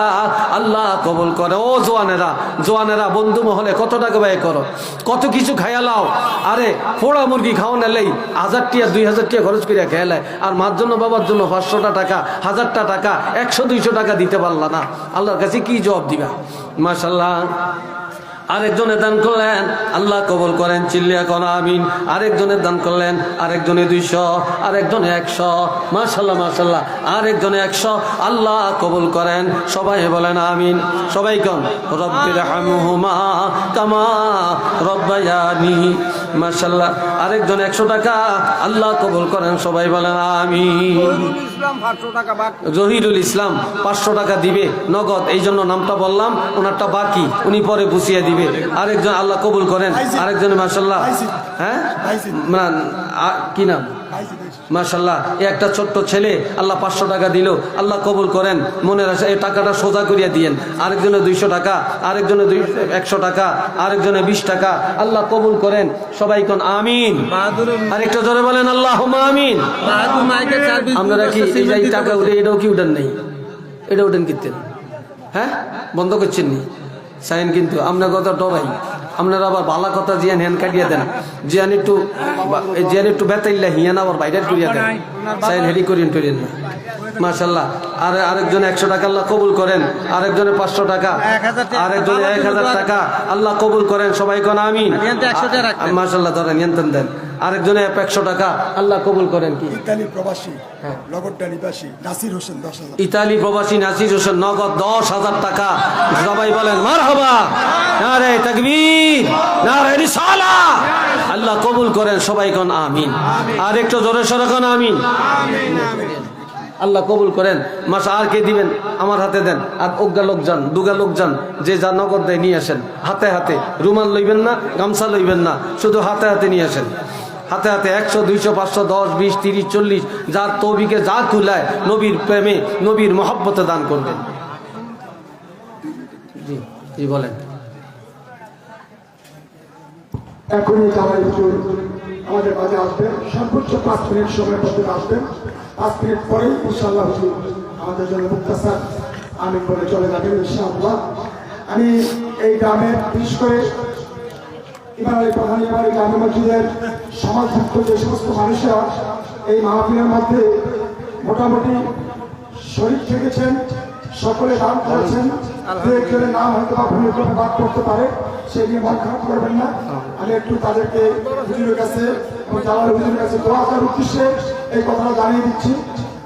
আল্লাহ কবুল করে। ও জোয়ানেরা, জোয়ানেরা বন্ধু মহলে কত টাকা ব্যয় করো, কত কিছু খাইয়ালাও। আরে পোড়া মুরগি খাওয়ান এলেই 1000 টাকা 2000 টাকা খরচ করিয়া খেয়ালায়। আর মার জন্য বাবার জন্য 500টা টাকা, 1000টা টাকা, 100-200 টাকা দিতে পারলা না, আল্লাহর কাছে কি জবাব দিবা? মাশাআল্লাহ। আরেকজনে দান করলেন, আল্লাহ কবুল করেন। চিল্লিয়া কোন আমিন। আরেকজনে দান করলেন, আরেকজনে 200, আরেকজনে 100। মাশাআল্লাহ মাশাআল্লাহ। আরেকজনে 100 আল্লাহ কবুল করেন। সবাই বলেন আমিন। সবাই কোন রব্বির হামহুমা কামা রব্বায়ানি। মাশাআল্লাহ। আরেকজনে 100 টাকা আল্লাহ কবুল করেন। সবাই বলেন আমিন। জহিরুল ইসলাম 500 টাকা দিবে নগদ, এই জন্য নামটা বললাম, ওনারটা বাকি, উনি পরে বুঝিয়ে দিবে। আরেকজন আল্লাহ কবুল করেন। আরেকজনে মাশাআল্লাহ, হ্যাঁ কি নাম? মাশাআল্লাহ। একটা ছোট্ট ছেলে আল্লাহ 500 টাকা দিল, আল্লাহ কবুল করেন। মনে রাখে এই টাকাটা সোজা করিয়া দিয়েন। আরেকজনে 200 টাকা, আরেকজনে 100 টাকা, আরেকজনে 20 টাকা আল্লাহ কবুল করেন। সবাই কোন আমিন। আরেকটা জোরে বলেন আল্লাহুম্মা আমিন। আপনারা কি এই টাকা উঠে এটাও কি উঠান নেই? এটা উঠেন কিনতেন? হ্যাঁ, বন্ধ করছেন নি সাইন? কিন্তু আপনার কথা ডরাই, আপনারা আবার ভালো কথা জিয়ান হ্যান কাটিয়ে দেন। জিয়ান একটু বেতাইল্লা হিয়ান আবার বাইরে করিয়া দেন। সাইন হেডি করিয়েন টরিয়েন না। মাশাআল্লাহ। আর আরেকজন 100 টাকা আল্লাহ কবুল করেন, আরেকজনে 500 টাকা, আরেকজনে 1000 টাকা আল্লাহ কবুল করেন। সবাই কোন আমিন। মাশাআল্লাহ। ধরেন নিয়ন্ত্রণ দেন। আরেকজনে 100 টাকা আল্লাহ কবুল করেন। কি ইতালি প্রবাসী নাসির হোসেন 10,000, ইতালি প্রবাসী নাসির হোসেন নগদ 10,000 টাকা। সবাই বলেন মারহাবা, নারে তাকবীর, নারে রিসালাহ। আল্লাহ কবুল করেন। সবাই কোন আমিন। আর একটু জোরে সরে কোন আমিন। আল্লাহ কবুল করেন। মাসা আর কে দিবেন? আমার হাতে দেন। আর অজ্ঞা লোক যান, দুগা লোক যান, যে যা নগদ দেয় নিয়ে আসেন। হাতে হাতে, রুমাল লইবেন না, গামছা লইবেন না, শুধু হাতে হাতে নিয়ে আসেন। হাতে হাতে 100, 200, 500, 10, 20, 30, 40, যার তৌফিকে যা কুলায় নবীর প্রেমে, নবীর মহব্বতে দান করবেন। জি জি বলেন। এখনই জামাই হুজুর আমাদের মাঝে আসবেন। সর্বোচ্চ 5 মিনিট সময়ের মধ্যে আসবেন। 5 মিনিট পরেই ইনশাআল্লাহ হুজুর আমাদের জন্য মুক্তাসার আমিন বলে চলে যাবেন ইনশাআল্লাহ। আমি এই গ্রামের বিশেষ করে ইমাম আলী পাহাড়ি গ্রামের মসজিদের সমাজভুক্ত যে সমস্ত মানুষেরা এই মাহফিলের মধ্যে মোটামুটি শরীর থেকেছেন, সকলে দান করেছেন। দু একজনের নাম হয়তো বা ভুলে করে বাদ করতে পারে, সে নিয়ে মন খারাপ করবেন না। আমি একটু তাদেরকে হুজুরের কাছে এবং জালাল হুজুরের কাছে দোয়া করার উদ্দেশ্যে এই কথাটা জানিয়ে দিচ্ছি।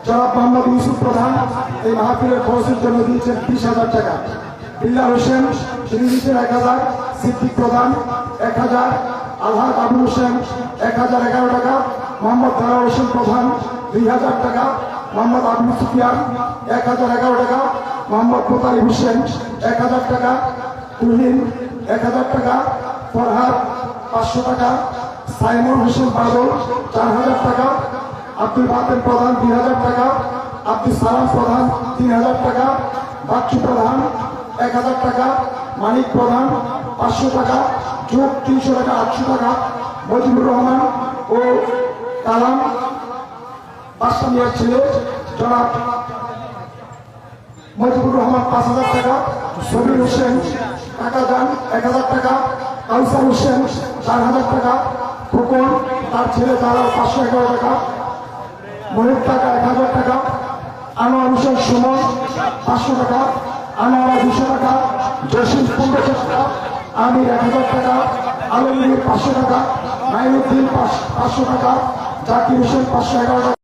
জনাব মোহাম্মদ ইউসুফ প্রধান এই মাহফিলের খরচের জন্য দিয়েছেন 20,000 টাকা। বিল্লাহ হোসেন তিনি দিয়েছেন 1000, সিদ্দিক প্রধান 1000, আলহাজ আবু হোসেন 1011 টাকা, মোহাম্মদ দারা হোসেন প্রধান 2000 টাকা, মোহাম্মদ আবু সুফিয়ান 1011 টাকা, মোহাম্মদ মোতালি হোসেন 1000 টাকা, তুহিন 1000 টাকা, ফরহাদ 500 টাকা, সাইমন হোসেন বাদল 4000 টাকা, আব্দুল বাতেন প্রধান 2000 টাকা, আব্দুল সালাম প্রধান 3000 টাকা, বাচ্চু প্রধান 1000 টাকা, মানিক প্রধান 500 টাকা, যোগ 300 টাকা 800 টাকা, মজিবুর রহমান ও কালাম বাদশা মিয়ার ছেলে জনাব মজিবুর রহমান 5000 টাকা, সবির হোসেন টাকা দান 1000 টাকা, কাউসার হোসেন 4000 টাকা, খোকন তার ছেলে তারা 511 টাকা, মনির টাকা 1000 টাকা, আনোয়ার হোসেন সুমন 500 টাকা, আনোয়ারা 200 টাকা, জসিম 1500 টাকা, আমির 1000 টাকা, আলমগীর 500 টাকা, নাইমুদ্দিন 500 টাকা, জাকির হোসেন 511 টাকা।